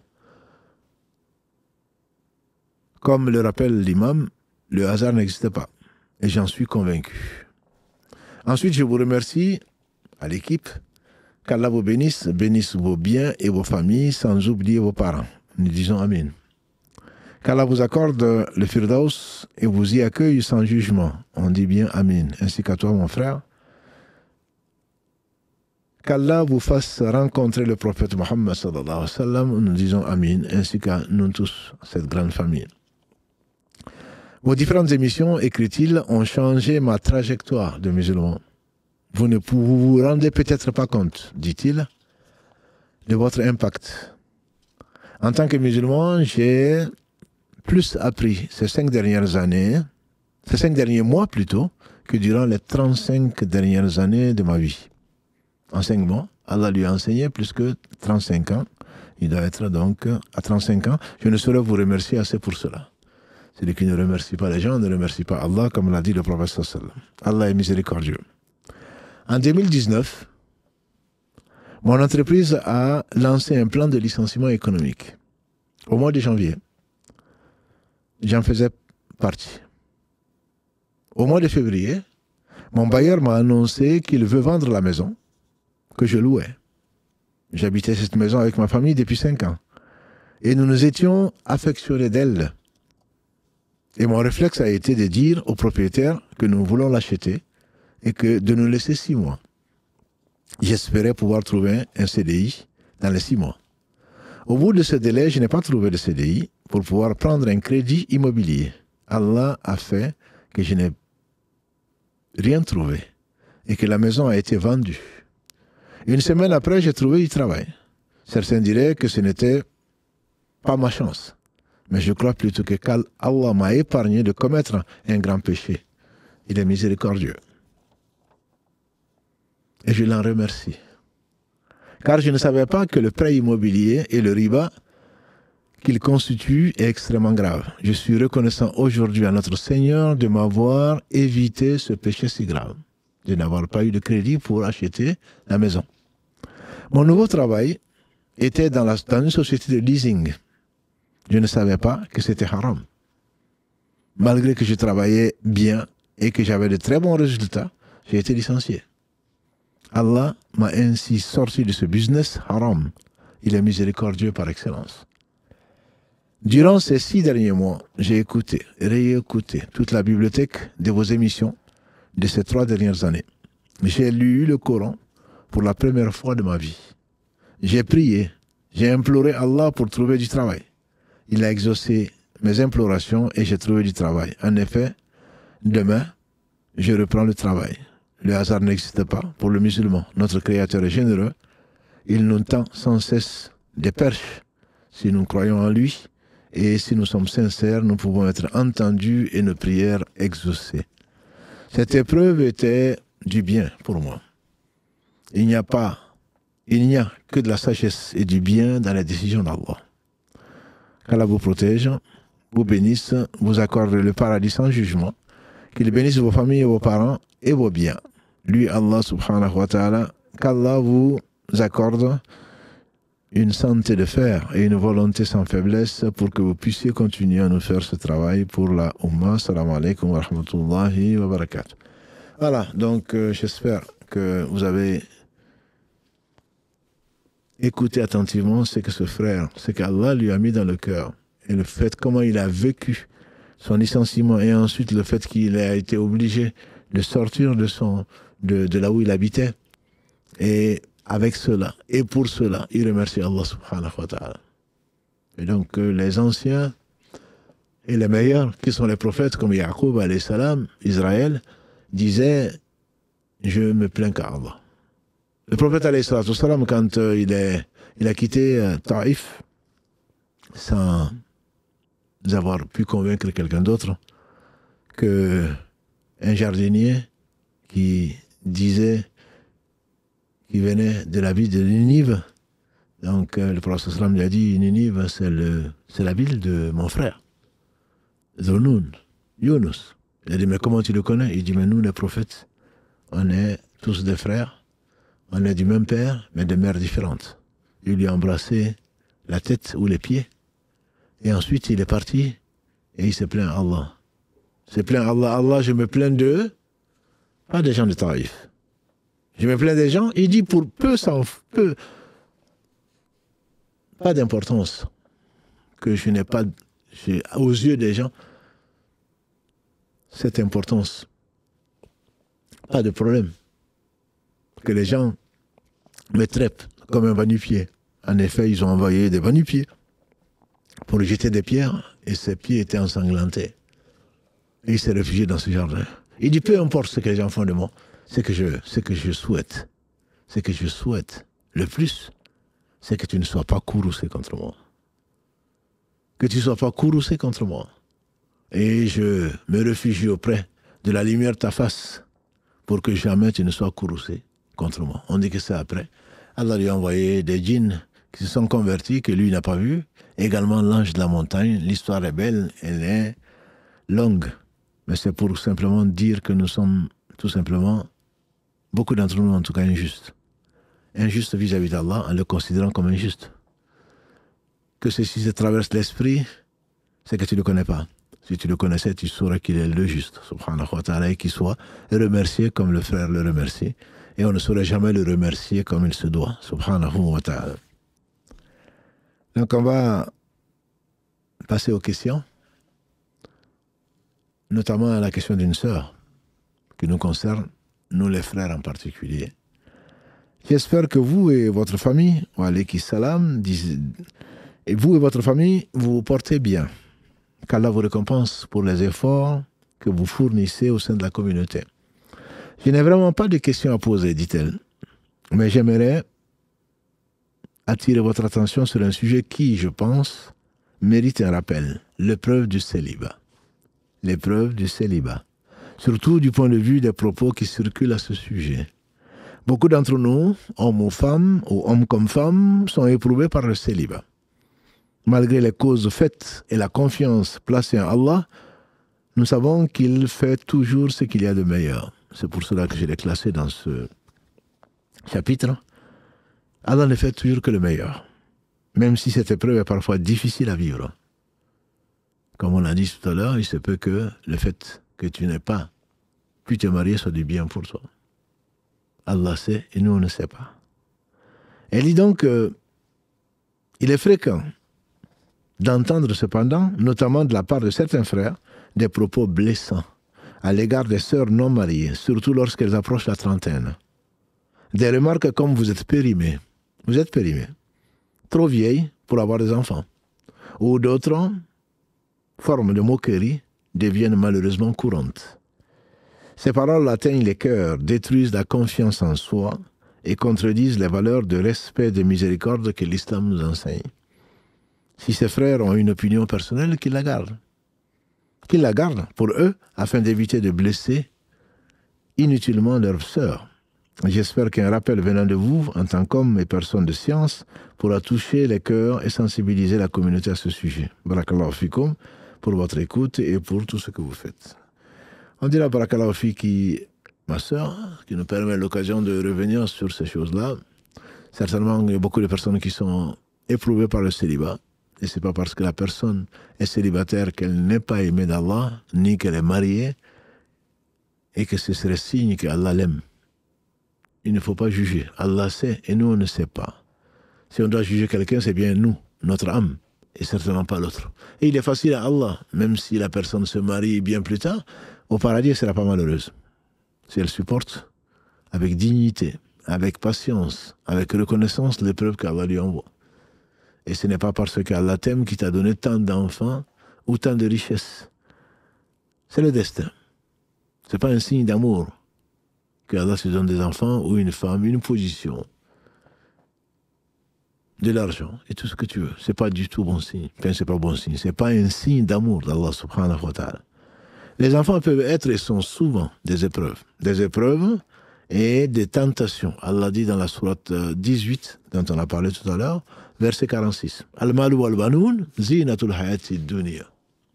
Comme le rappelle l'imam, le hasard n'existe pas et j'en suis convaincu. Ensuite, je vous remercie à l'équipe, qu'Allah vous bénisse vos biens et vos familles, sans oublier vos parents. Nous disons Amen. Qu'Allah vous accorde le Firdaus et vous y accueille sans jugement. On dit bien Amen. Ainsi qu'à toi, mon frère. Qu'Allah vous fasse rencontrer le prophète Mohammed sallallahu alayhi wa sallam. Nous disons Amin, ainsi qu'à nous tous, cette grande famille. Vos différentes émissions, écrit-il, ont changé ma trajectoire de musulman. Vous ne vous rendez peut-être pas compte, dit-il, de votre impact. En tant que musulman, j'ai plus appris ces 5 dernières années, ces 5 derniers mois plutôt, que durant les 35 dernières années de ma vie. Enseignement, Allah lui a enseigné plus que 35 ans. Il doit être donc à 35 ans. Je ne saurais vous remercier assez pour cela. Celui qui ne remercie pas les gens ne remercie pas Allah, comme l'a dit le prophète sallallahu alayhi wa sallam. Allah est miséricordieux. En 2019, mon entreprise a lancé un plan de licenciement économique. Au mois de janvier, j'en faisais partie. Au mois de février, mon bailleur m'a annoncé qu'il veut vendre la maison que je louais. J'habitais cette maison avec ma famille depuis 5 ans. Et nous nous étions affectionnés d'elle. Et mon réflexe a été de dire au propriétaire que nous voulons l'acheter et que de nous laisser 6 mois. J'espérais pouvoir trouver un CDI dans les 6 mois. Au bout de ce délai, je n'ai pas trouvé de CDI pour pouvoir prendre un crédit immobilier. Allah a fait que je n'ai rien trouvé et que la maison a été vendue. Une semaine après, j'ai trouvé du travail. Certains diraient que ce n'était pas ma chance. Mais je crois plutôt que Allah m'a épargné de commettre un grand péché. Il est miséricordieux. Et je l'en remercie. Car je ne savais pas que le prêt immobilier et le riba qu'il constitue est extrêmement grave. Je suis reconnaissant aujourd'hui à notre Seigneur de m'avoir évité ce péché si grave, de n'avoir pas eu de crédit pour acheter la maison. Mon nouveau travail était dans une société de leasing. Je ne savais pas que c'était haram. Malgré que je travaillais bien et que j'avais de très bons résultats, j'ai été licencié. Allah m'a ainsi sorti de ce business haram. Il est miséricordieux par excellence. Durant ces 6 derniers mois, j'ai écouté, réécouté toute la bibliothèque de vos émissions de ces 3 dernières années. J'ai lu le Coran pour la première fois de ma vie. J'ai prié, j'ai imploré Allah pour trouver du travail. Il a exaucé mes implorations et j'ai trouvé du travail. En effet, demain, je reprends le travail. Le hasard n'existe pas pour le musulman. Notre Créateur est généreux. Il nous tend sans cesse des perches. Si nous croyons en lui et si nous sommes sincères, nous pouvons être entendus et nos prières exaucées. Cette épreuve était du bien pour moi. Il n'y a que de la sagesse et du bien dans les décisions d'Allah. Qu'Allah vous protège, vous bénisse, vous accorde le paradis sans jugement, qu'il bénisse vos familles et vos parents et vos biens. Lui, Allah subhanahu wa ta'ala, qu'Allah vous accorde une santé de fer et une volonté sans faiblesse pour que vous puissiez continuer à nous faire ce travail pour la Ummah. Salam alaikum wa rahmatullahi wa barakatuh. Voilà, donc j'espère que vous avez écouté attentivement ce que ce frère, ce qu'Allah lui a mis dans le cœur et le fait comment il a vécu son licenciement et ensuite le fait qu'il a été obligé de sortir de là où il habitait. Et avec cela, et pour cela, il remercie Allah subhanahu wa ta'ala. Et donc les anciens et les meilleurs, qui sont les prophètes comme Yaqub alayhi salam, Israël, disaient « Je me plains qu'à Allah ». Le prophète alayhi salam, quand il a quitté Taïf, sans avoir pu convaincre quelqu'un d'autre, qu'un jardinier qui disait qui venait de la ville de Ninive. Donc le prophète sallam lui a dit, Ninive, c'est la ville de mon frère, Zounoun, Yunus. Il a dit, mais comment tu le connais? Il dit, mais nous les prophètes, on est tous des frères, on est du même père, mais de mères différentes. Il lui a embrassé la tête ou les pieds, et ensuite il est parti, et il s'est plaint à Allah. Il s'est plaint à Allah, Allah, je me plains d'eux, pas des gens de Taïf. Je me plains des gens, il dit pour peu, pas d'importance, que je n'ai pas, aux yeux des gens, cette importance. Pas de problème. Que les gens me traite comme un va-nu-pied. En effet, ils ont envoyé des va-nu-pieds pour lui jeter des pierres et ses pieds étaient ensanglantés. Et il s'est réfugié dans ce jardin. Il dit, peu importe ce que les gens font de moi, ce que je souhaite le plus, c'est que tu ne sois pas courroucé contre moi. Que tu ne sois pas courroucé contre moi. Et je me réfugie auprès de la lumière de ta face pour que jamais tu ne sois courroucé contre moi. On dit que c'est après. Allah lui a envoyé des djinns qui se sont convertis, que lui n'a pas vu. Également l'ange de la montagne. L'histoire est belle, elle est longue. Mais c'est pour simplement dire que nous sommes tout simplement, beaucoup d'entre nous en tout cas, injustes. Injustes vis-à-vis d'Allah en le considérant comme injuste. Que ceci te traverse l'esprit, c'est que tu ne le connais pas. Si tu le connaissais, tu saurais qu'il est le juste, subhanahu wa ta'ala, et qu'il soit remercié comme le frère le remercie. Et on ne saurait jamais le remercier comme il se doit, subhanahu wa ta'ala. Donc on va passer aux questions, notamment à la question d'une sœur qui nous concerne, nous les frères en particulier. J'espère que vous et votre famille, wa alayhi salam, et vous et votre famille, vous vous portez bien. Qu'Allah vous récompense pour les efforts que vous fournissez au sein de la communauté. Je n'ai vraiment pas de questions à poser, dit-elle, mais j'aimerais attirer votre attention sur un sujet qui, je pense, mérite un rappel, l'épreuve du célibat. L'épreuve du célibat. Surtout du point de vue des propos qui circulent à ce sujet. Beaucoup d'entre nous, hommes ou femmes, ou hommes comme femmes, sont éprouvés par le célibat. Malgré les causes faites et la confiance placée en Allah, nous savons qu'il fait toujours ce qu'il y a de meilleur. C'est pour cela que je l'ai classé dans ce chapitre. Allah ne fait toujours que le meilleur, même si cette épreuve est parfois difficile à vivre. Comme on l'a dit tout à l'heure, il se peut que le fait que tu n'aies pas pu te marier soit du bien pour toi. Allah sait et nous on ne sait pas. Elle dit donc il est fréquent d'entendre cependant, notamment de la part de certains frères, des propos blessants à l'égard des sœurs non mariées, surtout lorsqu'elles approchent la trentaine. Des remarques comme vous êtes périmées, trop vieilles pour avoir des enfants, ou d'autres formes de moquerie deviennent malheureusement courantes. Ces paroles atteignent les cœurs, détruisent la confiance en soi et contredisent les valeurs de respect et de miséricorde que l'islam nous enseigne. Si ces frères ont une opinion personnelle, qu'ils la gardent. Qu'ils la gardent pour eux, afin d'éviter de blesser inutilement leurs sœurs. J'espère qu'un rappel venant de vous, en tant qu'homme et personne de science, pourra toucher les cœurs et sensibiliser la communauté à ce sujet. Barakallahu fikoum pour votre écoute et pour tout ce que vous faites. On dira Barakallahu fiki, ma sœur, qui nous permet l'occasion de revenir sur ces choses-là. Certainement, il y a beaucoup de personnes qui sont éprouvées par le célibat. Et ce n'est pas parce que la personne est célibataire qu'elle n'est pas aimée d'Allah, ni qu'elle est mariée, et que ce serait signe qu'Allah l'aime. Il ne faut pas juger. Allah sait et nous on ne sait pas. Si on doit juger quelqu'un, c'est bien nous, notre âme, et certainement pas l'autre. Et il est facile à Allah, même si la personne se marie bien plus tard, au paradis elle ne sera pas malheureuse. Si elle supporte avec dignité, avec patience, avec reconnaissance l'épreuve qu'Allah lui envoie. Et ce n'est pas parce qu'Allah t'aime qui t'a donné tant d'enfants ou tant de richesses. C'est le destin. Ce n'est pas un signe d'amour qu'Allah se donne des enfants ou une femme, une position, de l'argent et tout ce que tu veux. Ce n'est pas du tout bon signe. Enfin, ce n'est pas bon signe. Ce n'est pas un signe d'amour d'Allah subhanahu wa ta'ala. Les enfants peuvent être et sont souvent des épreuves. Des épreuves et des tentations. Allah dit dans la sourate 18, dont on a parlé tout à l'heure, verset 46. Al-malu wal-banoun zinatul hayati dunya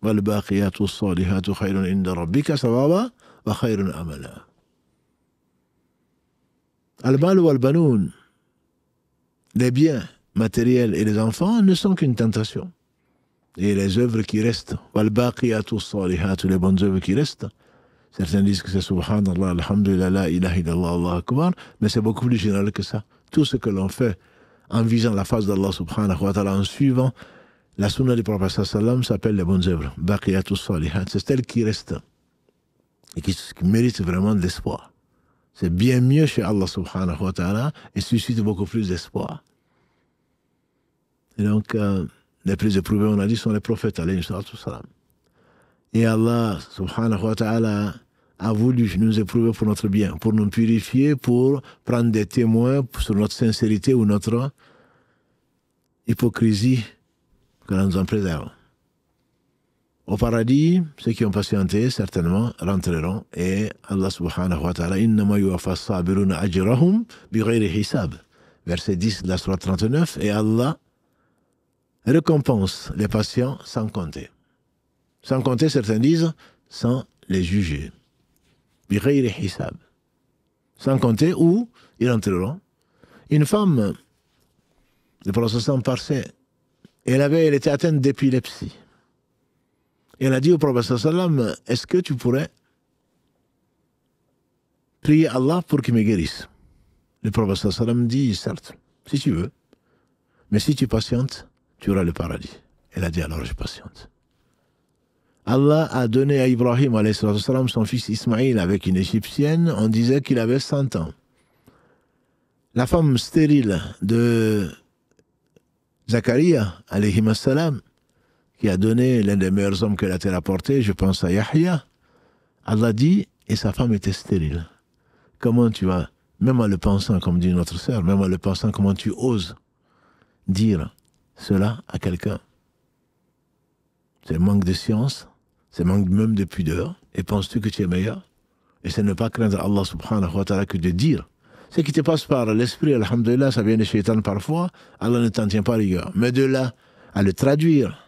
wal-baqiyatu s-salihatu khayrun inda rabbika sawaba wa khayrun amala. Al-malu wal-banoun, les biens matériels et les enfants ne sont qu'une tentation. Et les œuvres qui restent, wal-baqiyatu s-salihatu, les bonnes œuvres qui restent, certains disent que c'est subhanallah, alhamdulillah, la ilaha illallah, Allah akbar, mais c'est beaucoup plus général que ça. Tout ce que l'on fait en visant la face d'Allah subhanahu wa ta'ala, en suivant la sunna du prophète sallam, s'appelle les bonnes œuvres. Baqiyatu salihat, c'est celles qui restent et qui méritent vraiment de l'espoir. C'est bien mieux chez Allah subhanahu wa ta'ala et suscite beaucoup plus d'espoir. Et donc, les plus éprouvés, on a dit, sont les prophètes, alayhi salam. Et Allah subhanahu wa ta'ala a voulu nous éprouver pour notre bien, pour nous purifier, pour prendre des témoins sur notre sincérité ou notre hypocrisie, que l'on nous en préserve. Au paradis, ceux qui ont patienté, certainement, rentreront. Et Allah subhanahu wa ta'ala, innama yuwaffa as-sabiruna ajrahum bighayri hisab. Verset 10 de la sourate 39. Et Allah récompense les patients sans compter. Sans compter, certains disent, sans les juger. Bighayri hisab. Sans compter où ils rentreront. Une femme, le prophète passait, elle était atteinte d'épilepsie. Et elle a dit au prophète sallam, est-ce que tu pourrais prier Allah pour qu'il me guérisse? Le prophète sallam dit, certes, si tu veux. Mais si tu patientes, tu auras le paradis. Elle a dit, alors je patiente. Allah a donné à Ibrahim alayhi salam, son fils Ismaïl avec une égyptienne, on disait qu'il avait 100 ans. La femme stérile de Zacharia alayhi salam, qui a donné l'un des meilleurs hommes que la terre a porté, je pense à Yahya, Allah dit, et sa femme était stérile. Comment tu vas, même en le pensant, comme dit notre sœur, même en le pensant, comment tu oses dire cela à quelqu'un? C'est manque de science, c'est manque même de pudeur, et penses-tu que tu es meilleur? Et c'est ne pas craindre Allah subhanahu wa ta'ala que de dire. Ce qui te passe par l'esprit, alhamdulillah, ça vient de shaitan parfois, Allah ne t'en tient pas rigueur. Mais de là à le traduire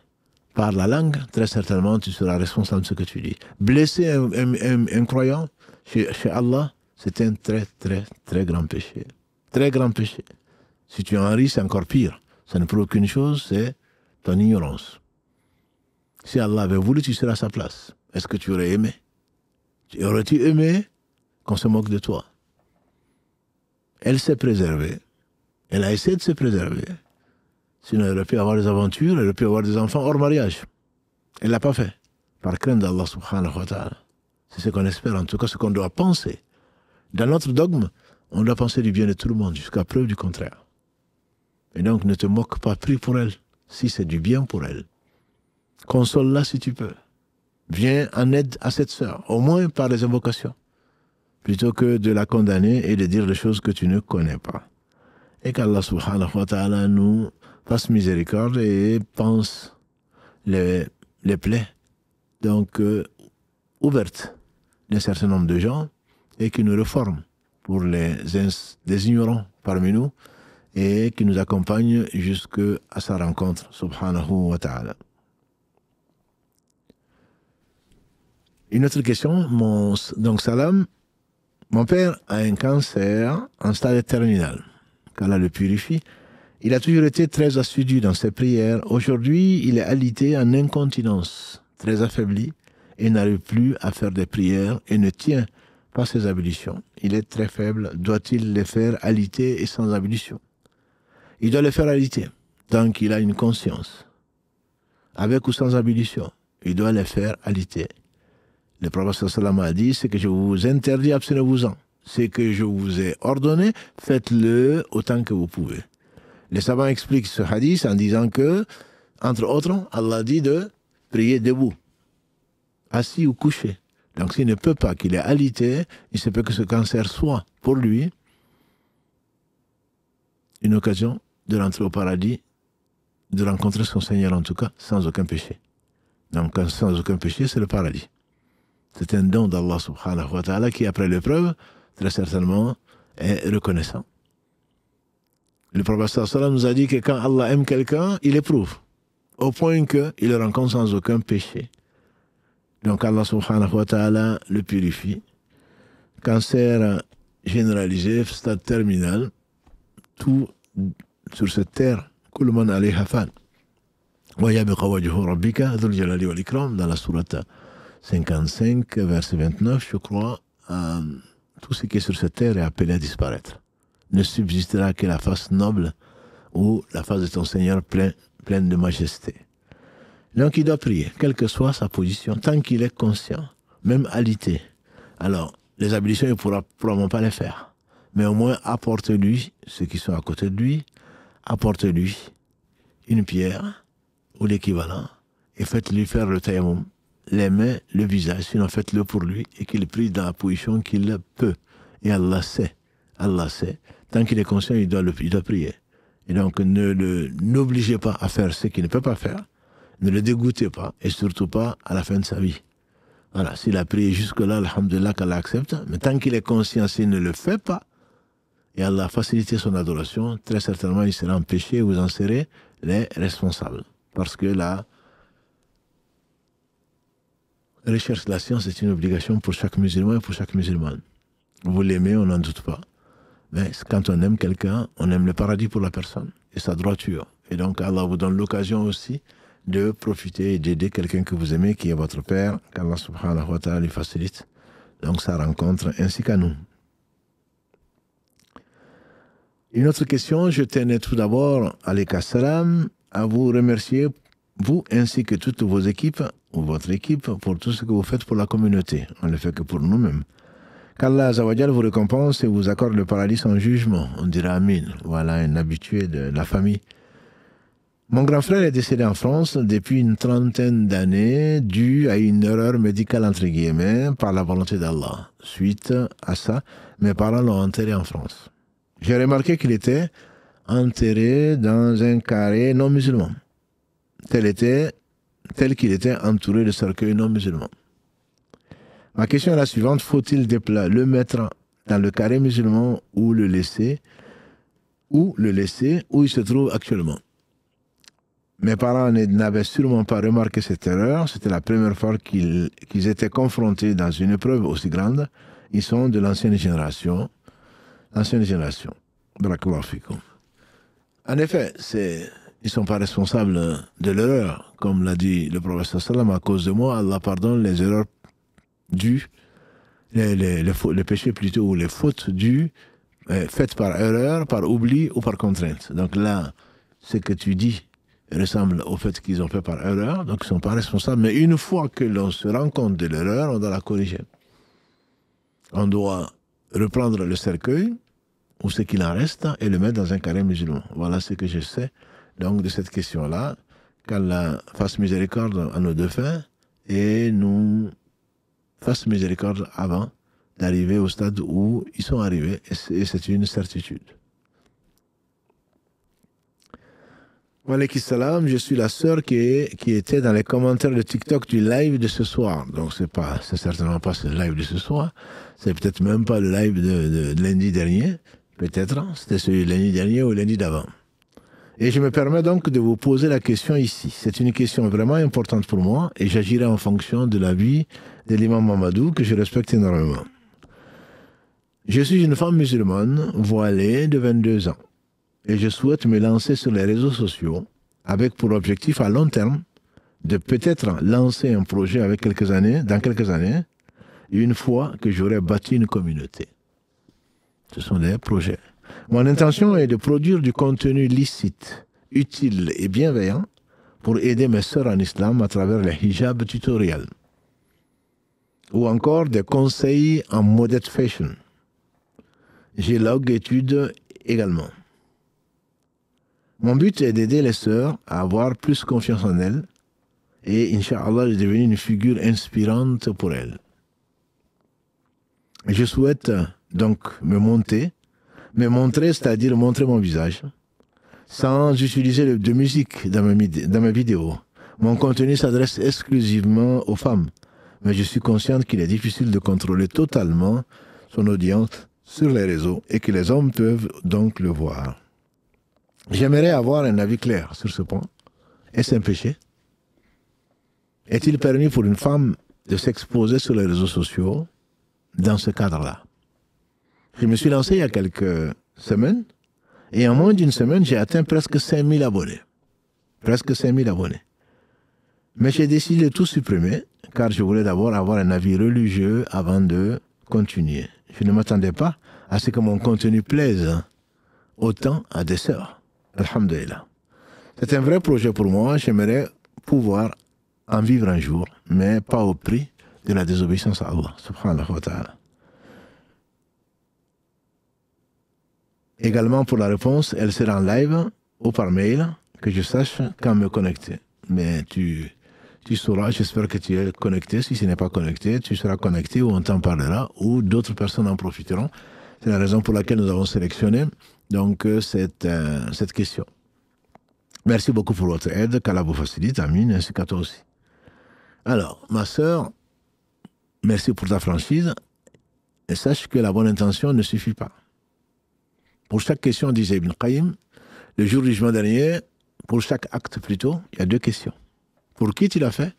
par la langue, très certainement, tu seras responsable de ce que tu dis. Blesser un croyant, chez Allah, c'est un très, très, très grand péché. Très grand péché. Si tu en ris, c'est encore pire. Ça ne prouve qu'une chose, c'est ton ignorance. Si Allah avait voulu, tu serais à sa place. Est-ce que tu aurais aimé? Aurais-tu aimé qu'on se moque de toi? Elle s'est préservée. Elle a essayé de se préserver. Sinon, elle aurait pu avoir des aventures, elle aurait pu avoir des enfants hors mariage. Elle ne l'a pas fait. Par crainte d'Allah subhanahu wa ta'ala. C'est ce qu'on espère, en tout cas, ce qu'on doit penser. Dans notre dogme, on doit penser du bien de tout le monde, jusqu'à preuve du contraire. Et donc, ne te moque pas, prie pour elle, si c'est du bien pour elle. Console-la si tu peux. Viens en aide à cette sœur, au moins par les invocations, plutôt que de la condamner et de dire des choses que tu ne connais pas. Et qu'Allah subhanahu wa ta'ala nous fasse miséricorde et pense les plaies donc ouvertes d'un certain nombre de gens et qui nous reforme pour les ignorants parmi nous et qui nous accompagne jusqu'à sa rencontre subhanahu wa ta'ala. Une autre question, donc Salam, mon père a un cancer en stade terminal. Qu'Allah le purifie. Il a toujours été très assidu dans ses prières. Aujourd'hui, il est alité en incontinence, très affaibli, et n'arrive plus à faire des prières et ne tient pas ses ablutions. Il est très faible. Doit-il les faire alité et sans ablution? Il doit les faire alité, tant qu'il a une conscience. Avec ou sans ablution, il doit les faire alité. Le prophète sallam a dit, ce que je vous interdis, abstenez-vous-en. Ce que je vous ai ordonné, faites-le autant que vous pouvez. Les savants expliquent ce hadith en disant que, entre autres, Allah dit de prier debout, assis ou couché. Donc s'il ne peut pas, qu'il est alité, il se peut que ce cancer soit, pour lui, une occasion de rentrer au paradis, de rencontrer son Seigneur en tout cas, sans aucun péché. Donc sans aucun péché, c'est le paradis. C'est un don d'Allah subhanahu wa ta'ala qui, après l'épreuve, très certainement, est reconnaissant. Le prophète sallam nous a dit que quand Allah aime quelqu'un, il éprouve, au point qu'il le rencontre sans aucun péché. Donc Allah subhanahu wa ta'ala le purifie. Cancer généralisé, stade terminal, tout sur cette terre, kulman alayha fan. Wa yabqa wajhu rabbika dhul jalali wal ikram, dans la sourate 55, verset 29, je crois, tout ce qui est sur cette terre est appelé à disparaître. Ne subsistera que la face noble ou la face de ton Seigneur pleine de majesté. Donc il doit prier, quelle que soit sa position, tant qu'il est conscient, même alité. Alors, les ablutions, il ne pourra probablement pas les faire. Mais au moins, apporte-lui, ceux qui sont à côté de lui, apporte-lui une pierre ou l'équivalent et faites-lui faire le tayammum, les mains, le visage, sinon faites-le pour lui et qu'il prie dans la position qu'il peut. Et Allah sait, tant qu'il est conscient, il doit prier. Et donc, n'obligez pas à faire ce qu'il ne peut pas faire, ne le dégoûtez pas, et surtout pas à la fin de sa vie. Voilà, s'il a prié jusque-là, alhamdulillah, qu'Allah accepte, mais tant qu'il est conscient, s'il ne le fait pas, et Allah a facilité son adoration, très certainement, il sera empêché, et vous en serez les responsables. Parce que la recherche de la science est une obligation pour chaque musulman et pour chaque musulmane. Vous l'aimez, on n'en doute pas. Mais quand on aime quelqu'un, on aime le paradis pour la personne et sa droiture. Et donc Allah vous donne l'occasion aussi de profiter et d'aider quelqu'un que vous aimez, qui est votre père, qu'Allah subhanahu wa ta'ala lui facilite donc sa rencontre, ainsi qu'à nous. Une autre question, je tenais tout d'abord, alayka salam, à vous remercier, vous ainsi que toutes vos équipes, ou votre équipe, pour tout ce que vous faites pour la communauté. On ne le fait que pour nous-mêmes. Qu'Allah Azawajal vous récompense et vous accorde le paradis sans jugement. On dira Amin. Voilà un habitué de la famille. Mon grand frère est décédé en France depuis une trentaine d'années, dû à une erreur médicale, entre guillemets, par la volonté d'Allah. Suite à ça, mes parents l'ont enterré en France. J'ai remarqué qu'il était enterré dans un carré non musulman, tel qu'il était entouré de cercueils non musulmans. Ma question est la suivante, faut-il le mettre dans le carré musulman ou le laisser où il se trouve actuellement? Mes parents n'avaient sûrement pas remarqué cette erreur, c'était la première fois qu'ils étaient confrontés dans une épreuve aussi grande. Ils sont de l'ancienne génération. Barakallahu fikum. En effet, ils ne sont pas responsables de l'erreur. Comme l'a dit le prophète sallam, à cause de moi, Allah pardonne les erreurs dues, les péchés plutôt, ou les fautes dues, faites par erreur, par oubli ou par contrainte. Donc là, ce que tu dis ressemble au fait qu'ils ont fait par erreur, donc ils ne sont pas responsables. Mais une fois que l'on se rend compte de l'erreur, on doit la corriger. On doit reprendre le cercueil, ou ce qu'il en reste, et le mettre dans un carré musulman. Voilà ce que je sais donc de cette question-là. Qu'Allah fasse miséricorde à nos défunts et nous fasse miséricorde avant d'arriver au stade où ils sont arrivés, et c'est une certitude. Wa alaykum salam, je suis la sœur qui était dans les commentaires de TikTok du live de ce soir. Donc c'est certainement pas ce live de ce soir, c'est peut-être même pas le live de lundi dernier, peut-être, c'était celui de lundi dernier ou lundi d'avant. Et je me permets donc de vous poser la question ici. C'est une question vraiment importante pour moi et j'agirai en fonction de l'avis de l'imam Mamadou, que je respecte énormément. Je suis une femme musulmane, voilée de 22 ans. Et je souhaite me lancer sur les réseaux sociaux avec pour objectif à long terme de peut-être lancer un projet dans quelques années, une fois que j'aurai bâti une communauté. Ce sont des projets. Mon intention est de produire du contenu licite, utile et bienveillant pour aider mes sœurs en islam à travers les hijab tutoriels ou encore des conseils en modest fashion. J'ai longue étude également. Mon but est d'aider les sœurs à avoir plus confiance en elles et, Inch'Allah, de devenir une figure inspirante pour elles. Je souhaite donc me montrer, c'est-à-dire montrer mon visage, sans utiliser de musique dans mes vidéos. Mon contenu s'adresse exclusivement aux femmes, mais je suis consciente qu'il est difficile de contrôler totalement son audience sur les réseaux et que les hommes peuvent donc le voir. J'aimerais avoir un avis clair sur ce point. Est-ce un péché? Est-il permis pour une femme de s'exposer sur les réseaux sociaux dans ce cadre-là? Je me suis lancé il y a quelques semaines et en moins d'une semaine, j'ai atteint presque 5000 abonnés. Presque 5000 abonnés. Mais j'ai décidé de tout supprimer car je voulais d'abord avoir un avis religieux avant de continuer. Je ne m'attendais pas à ce que mon contenu plaise autant à des sœurs. Alhamdulillah. C'est un vrai projet pour moi. J'aimerais pouvoir en vivre un jour, mais pas au prix de la désobéissance à Allah, subhanahu wa ta'ala. Également pour la réponse, elle sera en live ou par mail, que je sache quand me connecter. Mais tu sauras, j'espère que tu es connecté. Si ce n'est pas connecté, tu seras connecté ou on t'en parlera ou d'autres personnes en profiteront. C'est la raison pour laquelle nous avons sélectionné donc cette question. Merci beaucoup pour votre aide, qu'Allah vous facilite, Amine, ainsi qu'à toi aussi. Alors, ma sœur, merci pour ta franchise et sache que la bonne intention ne suffit pas. Pour chaque question, disait Ibn Qayyim, le jour du jugement dernier, pour chaque acte plutôt, il y a deux questions. Pour qui tu l'as fait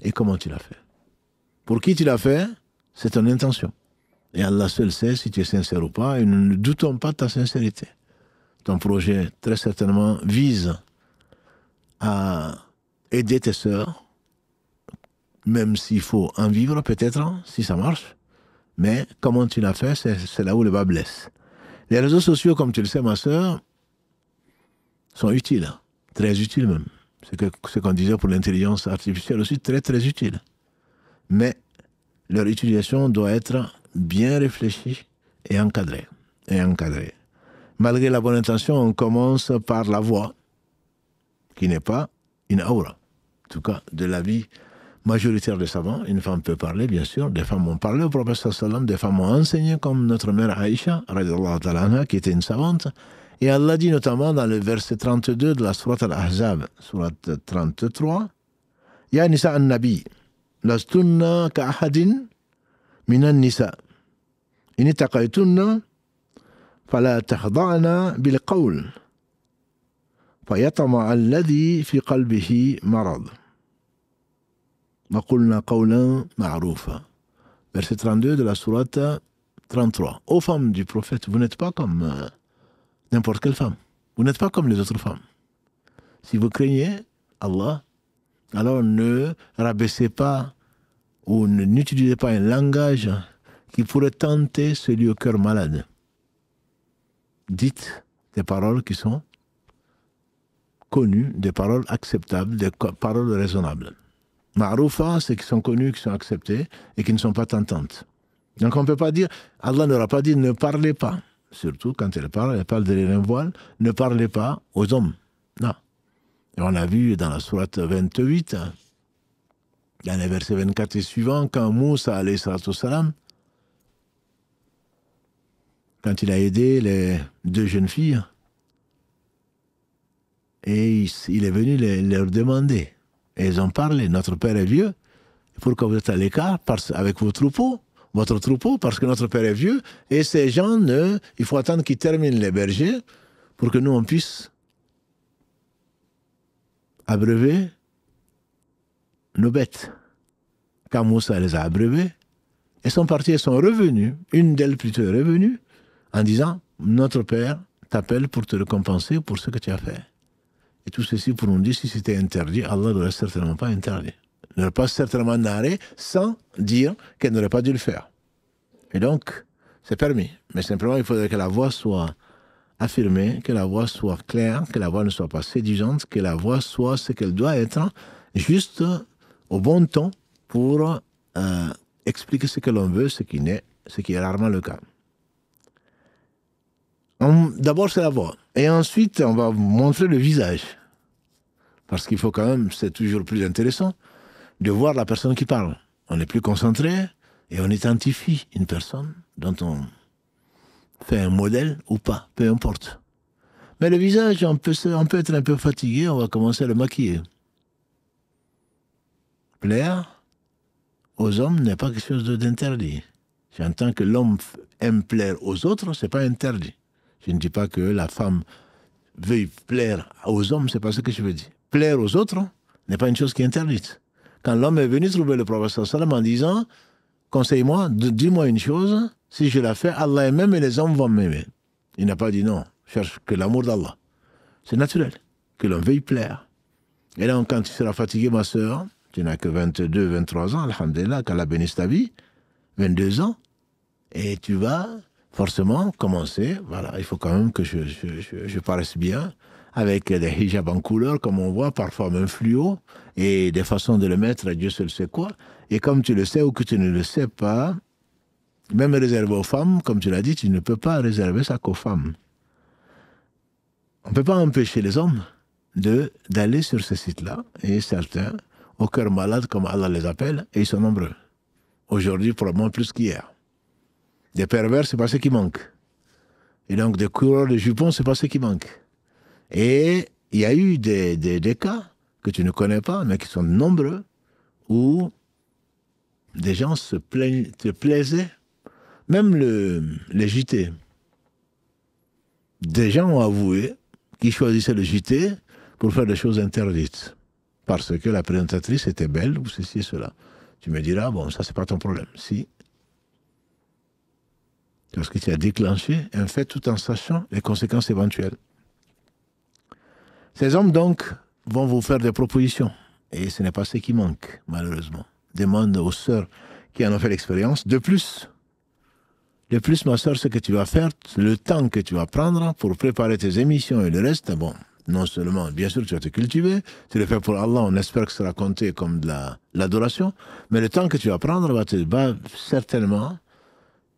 et comment tu l'as fait. Pour qui tu l'as fait, c'est ton intention. Et Allah seul sait si tu es sincère ou pas, et nous ne doutons pas de ta sincérité. Ton projet, très certainement, vise à aider tes sœurs, même s'il faut en vivre peut-être, si ça marche. Mais comment tu l'as fait, c'est là où le bas blesse. Les réseaux sociaux, comme tu le sais, ma sœur, sont utiles, très utiles même. C'est ce qu'on disait pour l'intelligence artificielle aussi, très très utile. Mais leur utilisation doit être bien réfléchie et encadrée. Malgré la bonne intention, on commence par la voix, qui n'est pas une aura. En tout cas, de l'avis majoritaire des savants, une femme peut parler, bien sûr. Des femmes ont parlé au prophète sallam, des femmes ont enseigné, comme notre mère Aïcha, radiallahu ta'ala anha, qui était une savante. Et Allah dit notamment dans le verset 32 de la sourate Al-Ahzab, sourate 33, « Ya nisa an-nabi, lastunna ka'ahadin minan nisa, in taqaytunna, fala tahda'na bil qawl, fayatama alladhi fi qalbihi marad. Wa qulna qawlan ma'rufa. » Verset 32 de la sourate 33. Ô femmes du prophète, vous n'êtes pas comme n'importe quelle femme. Vous n'êtes pas comme les autres femmes. Si vous craignez Allah, alors ne rabaissez pas ou n'utilisez pas un langage qui pourrait tenter celui au cœur malade. Dites des paroles qui sont connues, des paroles acceptables, des paroles raisonnables. Ma'roufa, c'est qui sont connues, qui sont acceptées et qui ne sont pas tentantes. Donc on ne peut pas dire, Allah n'aura pas dit ne parlez pas. Surtout quand elle parle derrière un voile, ne parlez pas aux hommes. Non. Et on a vu dans la sourate 28, dans les versets 24 et suivants, quand Moussa, alayhi salatu salam, quand il a aidé les deux jeunes filles, et il est venu leur demander, et ils ont parlé, notre père est vieux, pourquoi vous êtes à l'écart avec vos troupeaux, votre troupeau, parce que notre père est vieux, et ces gens, il faut attendre qu'ils terminent les bergers pour que nous, on puisse abreuver nos bêtes. Quand Moussa les a abreuvés, elles sont parties, elles sont revenues, une d'elles plutôt est revenue, en disant, notre père t'appelle pour te récompenser pour ce que tu as fait. Et tout ceci pour nous dire, si c'était interdit, Allah ne l'aurait certainement pas interdit. Il n'aurait pas certainement narré sans dire qu'elle n'aurait pas dû le faire. Et donc, c'est permis. Mais simplement, il faudrait que la voix soit affirmée, que la voix soit claire, que la voix ne soit pas séduisante, que la voix soit ce qu'elle doit être, juste au bon ton pour expliquer ce que l'on veut, ce qui est rarement le cas. D'abord, c'est la voix. Et ensuite, on va montrer le visage. Parce qu'il faut quand même, c'est toujours plus intéressant, de voir la personne qui parle. On est plus concentré et on identifie une personne dont on fait un modèle ou pas, peu importe. Mais le visage, on peut être un peu fatigué, on va commencer à le maquiller. Plaire aux hommes n'est pas quelque chose d'interdit. J'entends que l'homme aime plaire aux autres, c'est pas interdit. Je ne dis pas que la femme veuille plaire aux hommes, c'est pas ce que je veux dire. Plaire aux autres n'est pas une chose qui est interdite. Quand l'homme est venu trouver le prophète sallam en disant « Conseille-moi, dis-moi une chose, si je la fais, Allah m'aime et les hommes vont m'aimer. » Il n'a pas dit non, cherche que l'amour d'Allah. C'est naturel que l'on veuille plaire. Et donc, quand tu seras fatigué, ma sœur, tu n'as que 22, 23 ans, alhamdulillah, qu'Allah bénisse ta vie, 22 ans, et tu vas forcément commencer, voilà, il faut quand même que je paraisse bien, avec des hijabs en couleur, comme on voit, parfois même fluo, et des façons de le mettre, Dieu seul sait quoi. Et comme tu le sais ou que tu ne le sais pas, même réservé aux femmes, comme tu l'as dit, tu ne peux pas réserver ça qu'aux femmes. On ne peut pas empêcher les hommes d'aller sur ces sites-là, et certains, au cœur malade, comme Allah les appelle, et ils sont nombreux. Aujourd'hui, probablement plus qu'hier. Des pervers, c'est pas ce qui manque. Et donc, des coureurs de jupons, c'est pas ce qui manque. Et il y a eu des cas que tu ne connais pas, mais qui sont nombreux, où des gens se plaisaient, même les JT. Des gens ont avoué qu'ils choisissaient le JT pour faire des choses interdites. Parce que la présentatrice était belle, ou ceci et cela. Tu me diras, bon, ça, c'est pas ton problème. Si. Parce que tu as déclenché un fait tout en sachant les conséquences éventuelles. Ces hommes, donc, vont vous faire des propositions. Et ce n'est pas ce qui manque, malheureusement. Demande aux sœurs qui en ont fait l'expérience. De plus, ma sœur, ce que tu vas faire, le temps que tu vas prendre pour préparer tes émissions et le reste, bon, non seulement, bien sûr, tu vas te cultiver, tu le fais pour Allah, on espère que ça sera compté comme de l'adoration, mais le temps que tu vas prendre va certainement,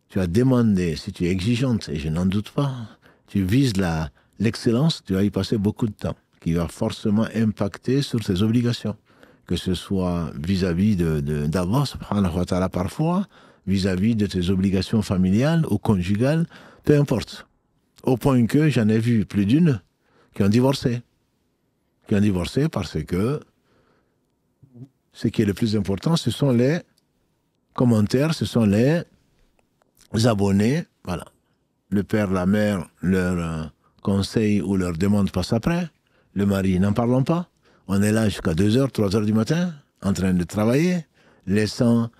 tu vas demander, si tu es exigeante, et je n'en doute pas, tu vises l'excellence, tu vas y passer beaucoup de temps, qui va forcément impacter sur tes obligations, que ce soit vis-à-vis d'Allah, subhanahu wa ta'ala, parfois, vis-à-vis de tes obligations familiales ou conjugales, peu importe. Au point que j'en ai vu plus d'une qui ont divorcé. Qui ont divorcé parce que ce qui est le plus important, ce sont les commentaires, ce sont les abonnés. Voilà. Le père, la mère, leur conseil ou leur demande passe après. Le mari, n'en parlons pas. On est là jusqu'à 2h, 3h du matin, en train de travailler, laissant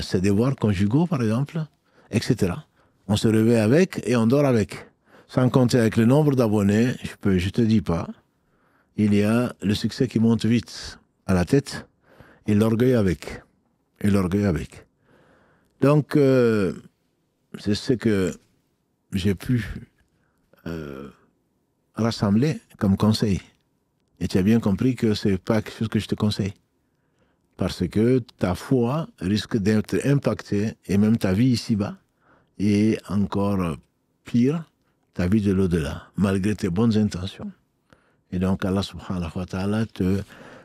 ses devoirs conjugaux, par exemple, etc. On se réveille avec et on dort avec. Sans compter avec le nombre d'abonnés, je te dis pas, il y a le succès qui monte vite à la tête et l'orgueil avec. Donc, c'est ce que j'ai pu rassembler comme conseil. Et tu as bien compris que ce n'est pas quelque chose que je te conseille. Parce que ta foi risque d'être impactée, et même ta vie ici-bas, et encore pire, ta vie de l'au-delà, malgré tes bonnes intentions. Et donc Allah subhanahu wa ta'ala te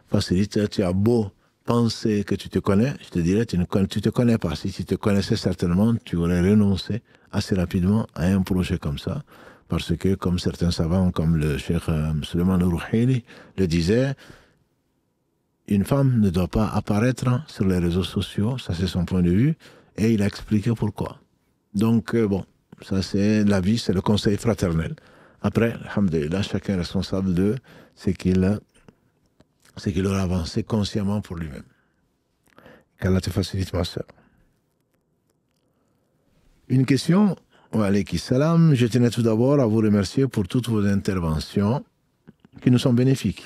facilite. Tu as beau penser que tu te connais, je te dirais, tu ne te connais pas. Si tu te connaissais certainement, tu aurais renoncé assez rapidement à un projet comme ça. Parce que, comme certains savants, comme le cheikh Suleiman Rouhaili le disait, une femme ne doit pas apparaître sur les réseaux sociaux, ça c'est son point de vue, et il a expliqué pourquoi. Donc, bon, ça c'est la vie, c'est le conseil fraternel. Après, alhamdoulilah, chacun est responsable de ce qu'il aura avancé consciemment pour lui-même. Qu'Allah te facilite, ma soeur. Une question, wa alayhi salam. Je tenais tout d'abord à vous remercier pour toutes vos interventions qui nous sont bénéfiques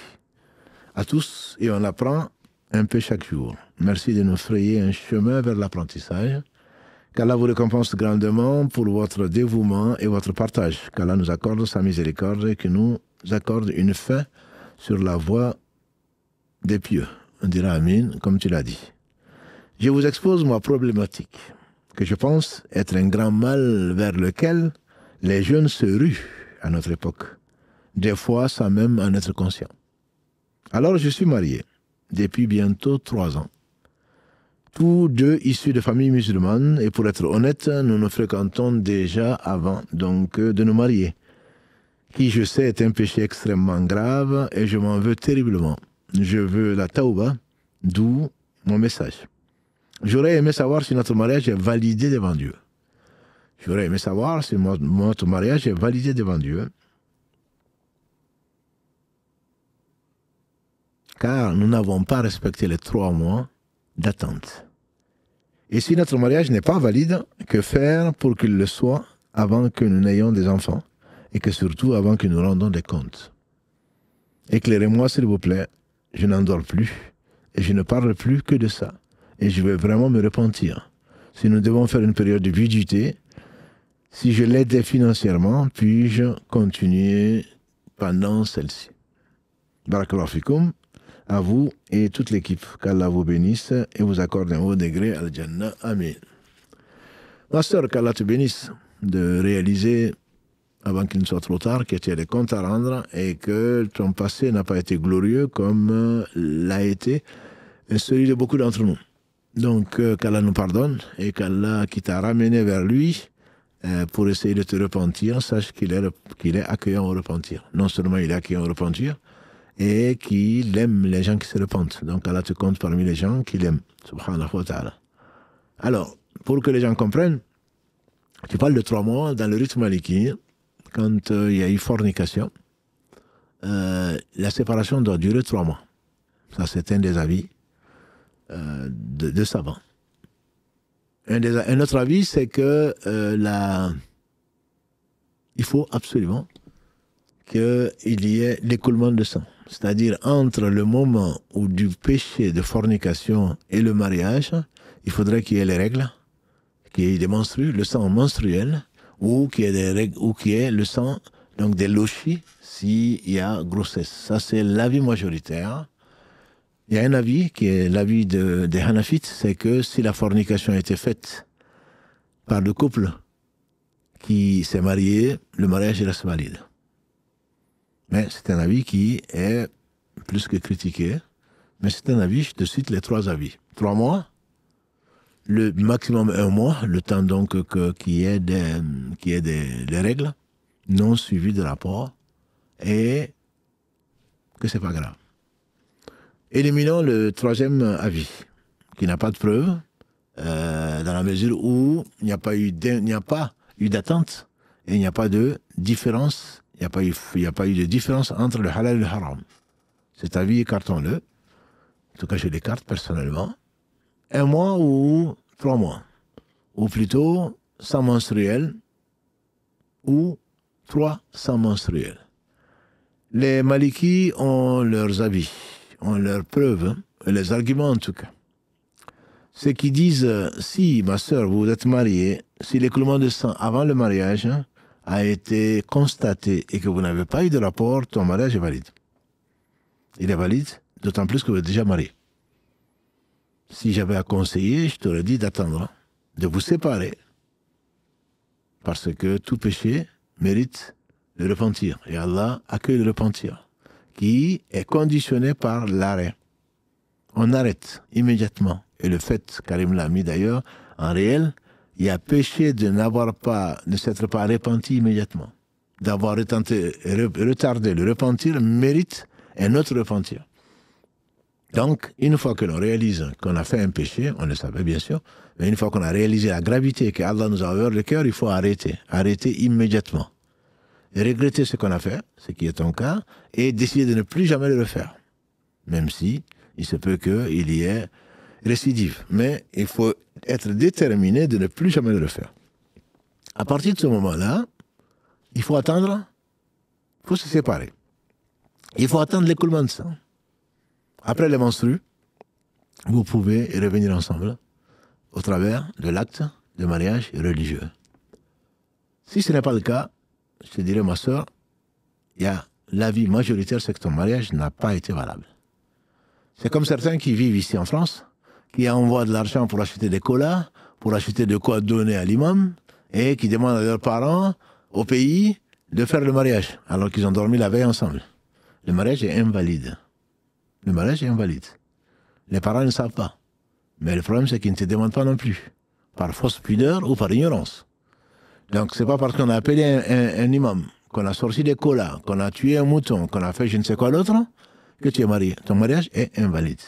à tous, et on apprend un peu chaque jour. Merci de nous frayer un chemin vers l'apprentissage. Qu'Allah vous récompense grandement pour votre dévouement et votre partage. Qu'Allah nous accorde sa miséricorde et qu'il nous accorde une fin sur la voie des pieux. On dira Amin, comme tu l'as dit. Je vous expose ma problématique, que je pense être un grand mal vers lequel les jeunes se ruent à notre époque, des fois sans même en être conscient. Alors je suis marié depuis bientôt 3 ans. Tous deux issus de familles musulmanes, et pour être honnête, nous nous fréquentons déjà avant donc de nous marier, qui je sais est un péché extrêmement grave et je m'en veux terriblement. Je veux la tauba, d'où mon message. J'aurais aimé savoir si notre mariage est validé devant Dieu. J'aurais aimé savoir si notre mariage est validé devant Dieu. Car nous n'avons pas respecté les 3 mois d'attente. Et si notre mariage n'est pas valide, que faire pour qu'il le soit avant que nous n'ayons des enfants, et que surtout avant que nous rendions des comptes? Éclairez-moi s'il vous plaît, je n'en dors plus, et je ne parle plus que de ça, et je vais vraiment me repentir. Si nous devons faire une période de viduité, si je l'aide financièrement, puis-je continuer pendant celle-ci? Barakallahu fikoum. À vous et toute l'équipe. Qu'Allah vous bénisse et vous accorde un haut degré à Al-Jannah. Amen. Ma sœur, qu'Allah te bénisse de réaliser avant qu'il ne soit trop tard, que tu as des comptes à rendre et que ton passé n'a pas été glorieux comme l'a été celui de beaucoup d'entre nous. Donc, qu'Allah nous pardonne et qu'Allah qui t'a ramené vers lui pour essayer de te repentir, sache qu'il est accueillant au repentir. Non seulement il est accueillant au repentir, et qu'il aime les gens qui se repentent. Donc Allah te compte parmi les gens qu'il aime. Subhanahu wa ta'ala. Alors, pour que les gens comprennent, tu parles de 3 mois dans le rythme maliki, quand il y a eu fornication, la séparation doit durer 3 mois. Ça, c'est un des avis de savants. Un autre avis, c'est que il faut absolument qu'il y ait l'écoulement de sang. C'est-à-dire entre le moment où du péché de fornication et le mariage, il faudrait qu'il y ait les règles, qu'il y ait des menstrues, le sang menstruel, ou qu'il y ait des règles, ou qu'il y ait le sang, donc des lochis, s'il y a grossesse. Ça, c'est l'avis majoritaire. Il y a un avis qui est l'avis des Hanafites, c'est que si la fornication a été faite par le couple qui s'est marié, le mariage reste valide. Mais c'est un avis qui est plus que critiqué. Mais c'est un avis, je te cite les 3 avis. 3 mois, le maximum 1 mois, le temps donc qu'il y ait des règles non suivies de rapport et que c'est pas grave. Éliminons le 3e avis, qui n'a pas de preuve, dans la mesure où il n'y a pas eu d'attente et il n'y a pas de différence. Il n'y a pas eu de différence entre le halal et le haram. Cet avis, écartons-le. En tout cas, je l'écarte personnellement. 1 mois ou 3 mois. Ou plutôt, sang menstruel ou 3 sangs menstruels. Les Malikis ont leurs avis, ont leurs preuves, les arguments en tout cas. Ceux qui disent, si ma sœur, vous êtes mariée, si l'écoulement de sang avant le mariage a été constaté et que vous n'avez pas eu de rapport, ton mariage est valide. Il est valide, d'autant plus que vous êtes déjà marié. Si j'avais à conseiller, je t'aurais dit d'attendre, de vous séparer, parce que tout péché mérite le repentir. Et Allah accueille le repentir, qui est conditionné par l'arrêt. On arrête immédiatement. Et le fait, Karim l'a mis d'ailleurs, en réel, il y a péché de ne s'être pas repenti immédiatement. D'avoir retardé le repentir mérite un autre repentir. Donc, une fois que l'on réalise qu'on a fait un péché, on le savait bien sûr, mais une fois qu'on a réalisé la gravité que Allah nous a ouvert le cœur, il faut arrêter immédiatement. Et regretter ce qu'on a fait, ce qui est ton cas, et décider de ne plus jamais le refaire. Même si il se peut qu'il y ait récidive. Mais il faut être déterminé de ne plus jamais le refaire. À partir de ce moment-là, il faut attendre, il faut se séparer. Il faut attendre l'écoulement de sang. Après les menstrues, vous pouvez revenir ensemble au travers de l'acte de mariage religieux. Si ce n'est pas le cas, je te dirais, ma soeur, il y a l'avis majoritaire, c'est que ton mariage n'a pas été valable. C'est comme certains qui vivent ici en France, qui envoient de l'argent pour acheter des colas, pour acheter de quoi donner à l'imam, et qui demandent à leurs parents, au pays, de faire le mariage, alors qu'ils ont dormi la veille ensemble. Le mariage est invalide. Le mariage est invalide. Les parents ne savent pas. Mais le problème, c'est qu'ils ne te demandent pas non plus, par fausse pudeur ou par ignorance. Donc, c'est pas parce qu'on a appelé un imam, qu'on a sorti des colas, qu'on a tué un mouton, qu'on a fait je ne sais quoi d'autre, que tu es marié. Ton mariage est invalide.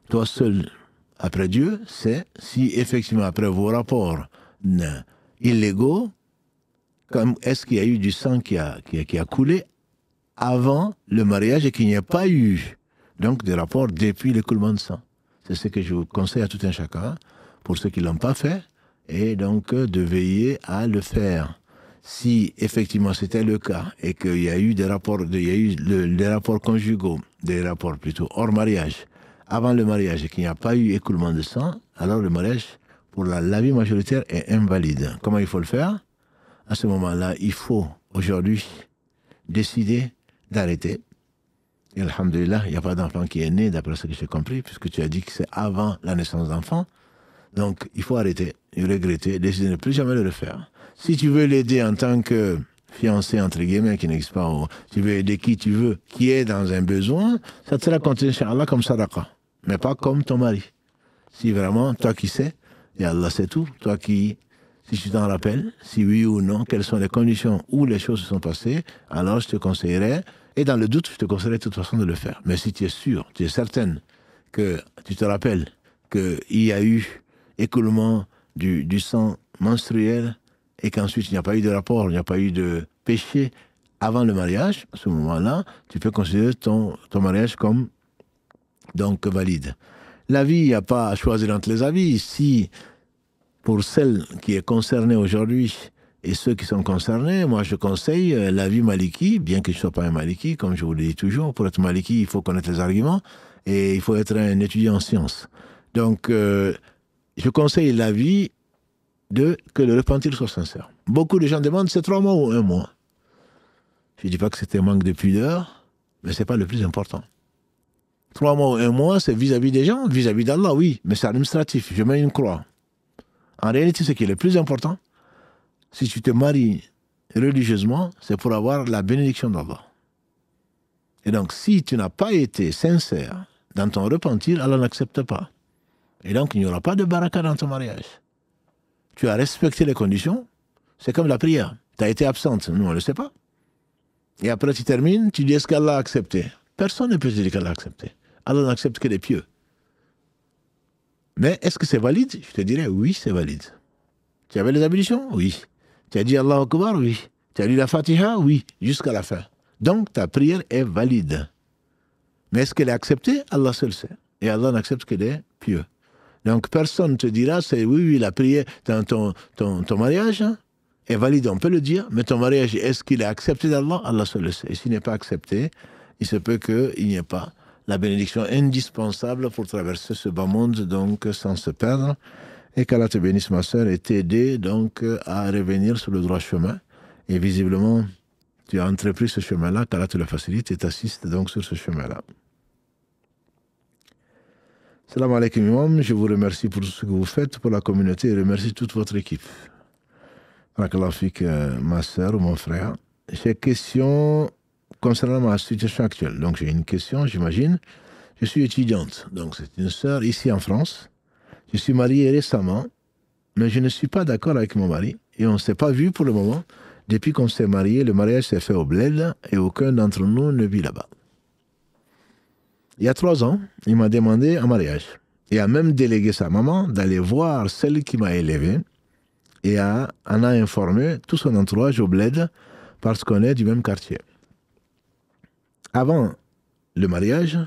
Toi seul, après Dieu, c'est si effectivement, après vos rapports illégaux, est-ce qu'il y a eu du sang qui a coulé avant le mariage et qu'il n'y a pas eu donc des rapports depuis l'écoulement de sang. C'est ce que je vous conseille à tout un chacun, pour ceux qui ne l'ont pas fait, et donc de veiller à le faire. Si effectivement c'était le cas et qu'il y a eu des rapports, des rapports conjugaux, des rapports plutôt hors mariage, avant le mariage et qu'il n'y a pas eu écoulement de sang, alors le mariage, pour l'avis majoritaire, est invalide. Comment il faut le faire? À ce moment-là, il faut aujourd'hui décider d'arrêter. Et alhamdoulilah, il n'y a pas d'enfant qui est né, d'après ce que j'ai compris, puisque tu as dit que c'est avant la naissance d'enfant. Donc, il faut arrêter, et regretter, décider de ne plus jamais le refaire. Si tu veux l'aider en tant que fiancé, entre guillemets, qui n'existe pas, ou tu veux aider qui tu veux, qui est dans un besoin, ça te sera compté, Inch'Allah, comme sadaqa. Mais pas comme ton mari. Si vraiment, toi qui sais, et Allah sait tout, toi qui, si tu t'en rappelles, si oui ou non, quelles sont les conditions où les choses se sont passées, alors je te conseillerais, et dans le doute, je te conseillerais de toute façon de le faire. Mais si tu es sûr, tu es certaine que tu te rappelles qu'il y a eu écoulement du sang menstruel et qu'ensuite il n'y a pas eu de rapport, il n'y a pas eu de péché avant le mariage, à ce moment-là, tu peux considérer ton mariage comme donc valide. La vie, il n'y a pas à choisir entre les avis. Si, pour celle qui est concernée aujourd'hui et ceux qui sont concernés, moi je conseille l'avis maliki, bien que je ne sois pas un maliki, comme je vous le dis toujours. Pour être maliki, il faut connaître les arguments et il faut être un étudiant en sciences. Donc, je conseille l'avis que le repentir soit sincère. Beaucoup de gens demandent, c'est 3 mois ou 1 mois. Je ne dis pas que c'était un manque de pudeur, mais ce n'est pas le plus important. 3 mois ou 1 mois, c'est vis-à-vis des gens, vis-à-vis d'Allah, oui, mais c'est administratif, je mets une croix. En réalité, ce qui est le plus important, si tu te maries religieusement, c'est pour avoir la bénédiction d'Allah. Et donc, si tu n'as pas été sincère dans ton repentir, Allah n'accepte pas. Et donc, il n'y aura pas de baraka dans ton mariage. Tu as respecté les conditions, c'est comme la prière. Tu as été absente, nous on ne le sait pas. Et après tu termines, tu dis est-ce qu'Allah a accepté? Personne ne peut te dire qu'Allah a accepté. Allah n'accepte que les pieux. Mais est-ce que c'est valide? Je te dirais oui, c'est valide. Tu avais les ablutions? Oui. Tu as dit Allahu Akbar? Oui. Tu as lu la Fatiha? Oui, jusqu'à la fin. Donc ta prière est valide. Mais est-ce qu'elle est acceptée? Allah seul sait. Et Allah n'accepte que les pieux. Donc personne ne te dira, c'est oui, la prière, ton mariage est valide, on peut le dire, mais ton mariage, est-ce qu'il est accepté d'Allah? Allah seul le sait. Et s'il n'est pas accepté, il se peut qu'il n'y ait pas la bénédiction indispensable pour traverser ce bas monde, donc sans se perdre. Et qu'Allah te bénisse, ma sœur, et t'aider donc à revenir sur le droit chemin. Et visiblement, tu as entrepris ce chemin-là, qu'Allah te le facilite et t'assiste donc sur ce chemin-là. Salam alaikum imam, je vous remercie pour ce que vous faites pour la communauté et remercie toute votre équipe. Barakallahu fik, ma sœur ou mon frère. J'ai une question concernant ma situation actuelle. Donc j'ai une question, j'imagine. Je suis étudiante, donc c'est une sœur ici en France. Je suis mariée récemment, mais je ne suis pas d'accord avec mon mari et on ne s'est pas vu pour le moment. Depuis qu'on s'est marié, le mariage s'est fait au bled et aucun d'entre nous ne vit là-bas. Il y a 3 ans, il m'a demandé un mariage et a même délégué sa maman d'aller voir celle qui m'a élevé et en a informé tout son entourage au bled parce qu'on est du même quartier. Avant le mariage,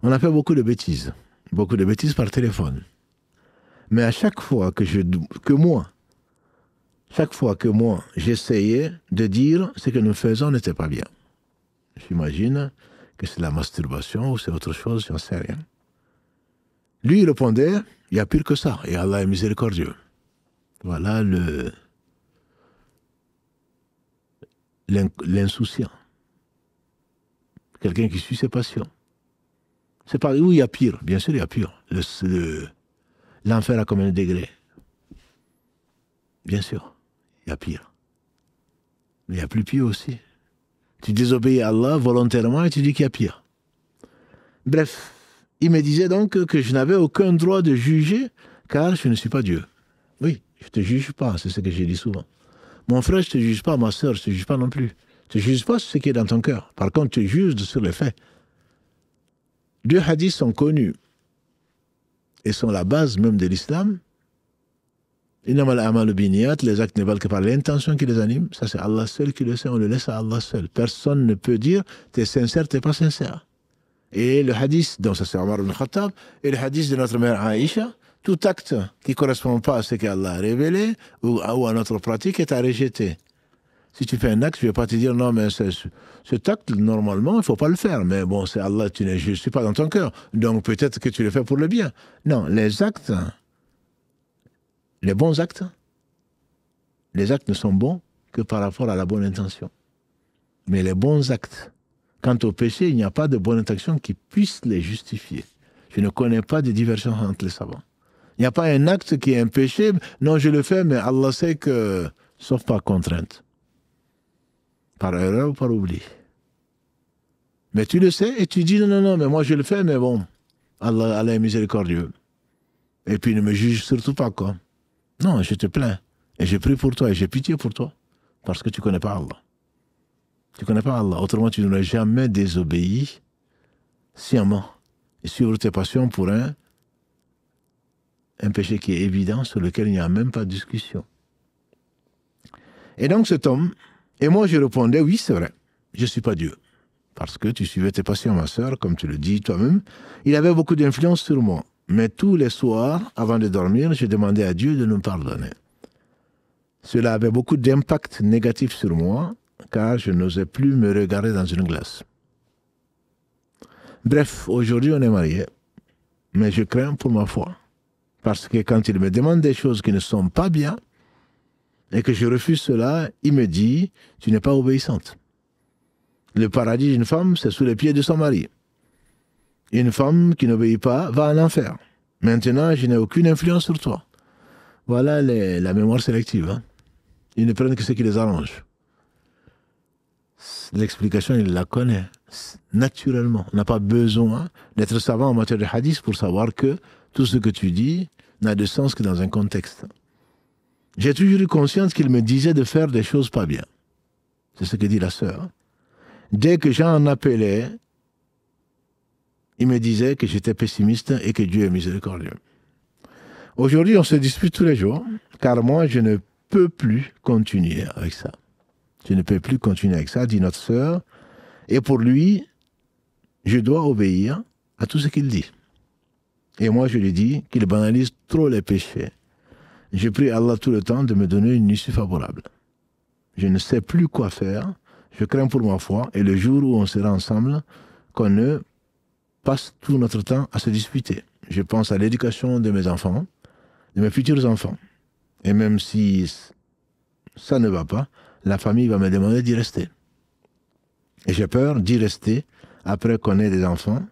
on a fait beaucoup de bêtises par téléphone. Mais à chaque fois que moi, j'essayais de dire ce que nous faisons n'était pas bien. J'imagine que c'est la masturbation ou c'est autre chose, j'en sais rien. Lui, il répondait, il y a pire que ça, et Allah est miséricordieux. Voilà l'insouciant. Quelqu'un qui suit ses passions. C'est pas où il y a pire, bien sûr il y a pire. L'enfer a combien de degrés? Bien sûr, il y a pire. Mais il y a plus pire aussi. Tu désobéis à Allah volontairement et tu dis qu'il y a pire. Bref, il me disait donc que je n'avais aucun droit de juger car je ne suis pas Dieu. Oui, je ne te juge pas, c'est ce que j'ai dit souvent. Mon frère, je ne te juge pas, ma soeur, je ne te juge pas non plus. Je ne te juge pas sur ce qui est dans ton cœur. Par contre, tu juges sur les faits. 2 hadiths sont connus et sont la base même de l'islam. Innamal a'malu binniyat, les actes ne valent que par l'intention qui les anime. Ça, c'est Allah seul qui le sait, on le laisse à Allah seul. Personne ne peut dire t'es sincère, t'es pas sincère. Et le hadith, donc ça c'est Omar ibn Khattab, et le hadith de notre mère Aïcha, tout acte qui ne correspond pas à ce qu'Allah a révélé ou à notre pratique est à rejeter. Si tu fais un acte, je ne vais pas te dire non, mais cet acte, normalement, il ne faut pas le faire. Mais bon, c'est Allah, je ne suis pas dans ton cœur. Donc peut-être que tu le fais pour le bien. Non, les actes, les bons actes, les actes ne sont bons que par rapport à la bonne intention. Mais les bons actes, quant au péché, il n'y a pas de bonne intention qui puisse les justifier. Je ne connais pas de divergence entre les savants. Il n'y a pas un acte qui est un péché. Non, je le fais, mais Allah sait que, sauf par contrainte. par erreur ou par oubli. Mais tu le sais et tu dis non, mais moi je le fais, mais bon, Allah est miséricordieux. Et puis ne me juge surtout pas, quoi. Non, je te plains. Et je prie pour toi et j'ai pitié pour toi. Parce que tu ne connais pas Allah. Tu ne connais pas Allah. Autrement, tu n'aurais jamais désobéi sciemment et suivre tes passions pour un péché qui est évident, sur lequel il n'y a même pas de discussion. Et donc cet homme, et moi je répondais, oui c'est vrai, je ne suis pas Dieu. Parce que tu suivais tes passions, ma sœur, comme tu le dis toi-même. Il avait beaucoup d'influence sur moi. Mais tous les soirs, avant de dormir, je demandais à Dieu de nous pardonner. Cela avait beaucoup d'impact négatif sur moi, car je n'osais plus me regarder dans une glace. Bref, aujourd'hui on est mariés, mais je crains pour ma foi. Parce que quand il me demande des choses qui ne sont pas bien, et que je refuse cela, il me dit, tu n'es pas obéissante. Le paradis d'une femme, c'est sous les pieds de son mari. Une femme qui n'obéit pas va en enfer. Maintenant, je n'ai aucune influence sur toi. Voilà la mémoire sélective. Hein. Ils ne prennent que ce qui les arrange. L'explication, il la connaît naturellement. On n'a pas besoin d'être savant en matière de hadith pour savoir que tout ce que tu dis n'a de sens que dans un contexte. J'ai toujours eu conscience qu'il me disait de faire des choses pas bien. C'est ce que dit la sœur. Dès que j'en appelais, il me disait que j'étais pessimiste et que Dieu est miséricordieux. Aujourd'hui, on se dispute tous les jours, car moi, je ne peux plus continuer avec ça. Je ne peux plus continuer avec ça, dit notre sœur. Et pour lui, je dois obéir à tout ce qu'il dit. Et moi, je lui dis qu'il banalise trop les péchés. Je prie Allah tout le temps de me donner une issue favorable. Je ne sais plus quoi faire. Je crains pour ma foi. Et le jour où on sera ensemble, qu'on ne passe tout notre temps à se disputer. Je pense à l'éducation de mes enfants, de mes futurs enfants. Et même si ça ne va pas, la famille va me demander d'y rester. Et j'ai peur d'y rester après qu'on ait des enfants.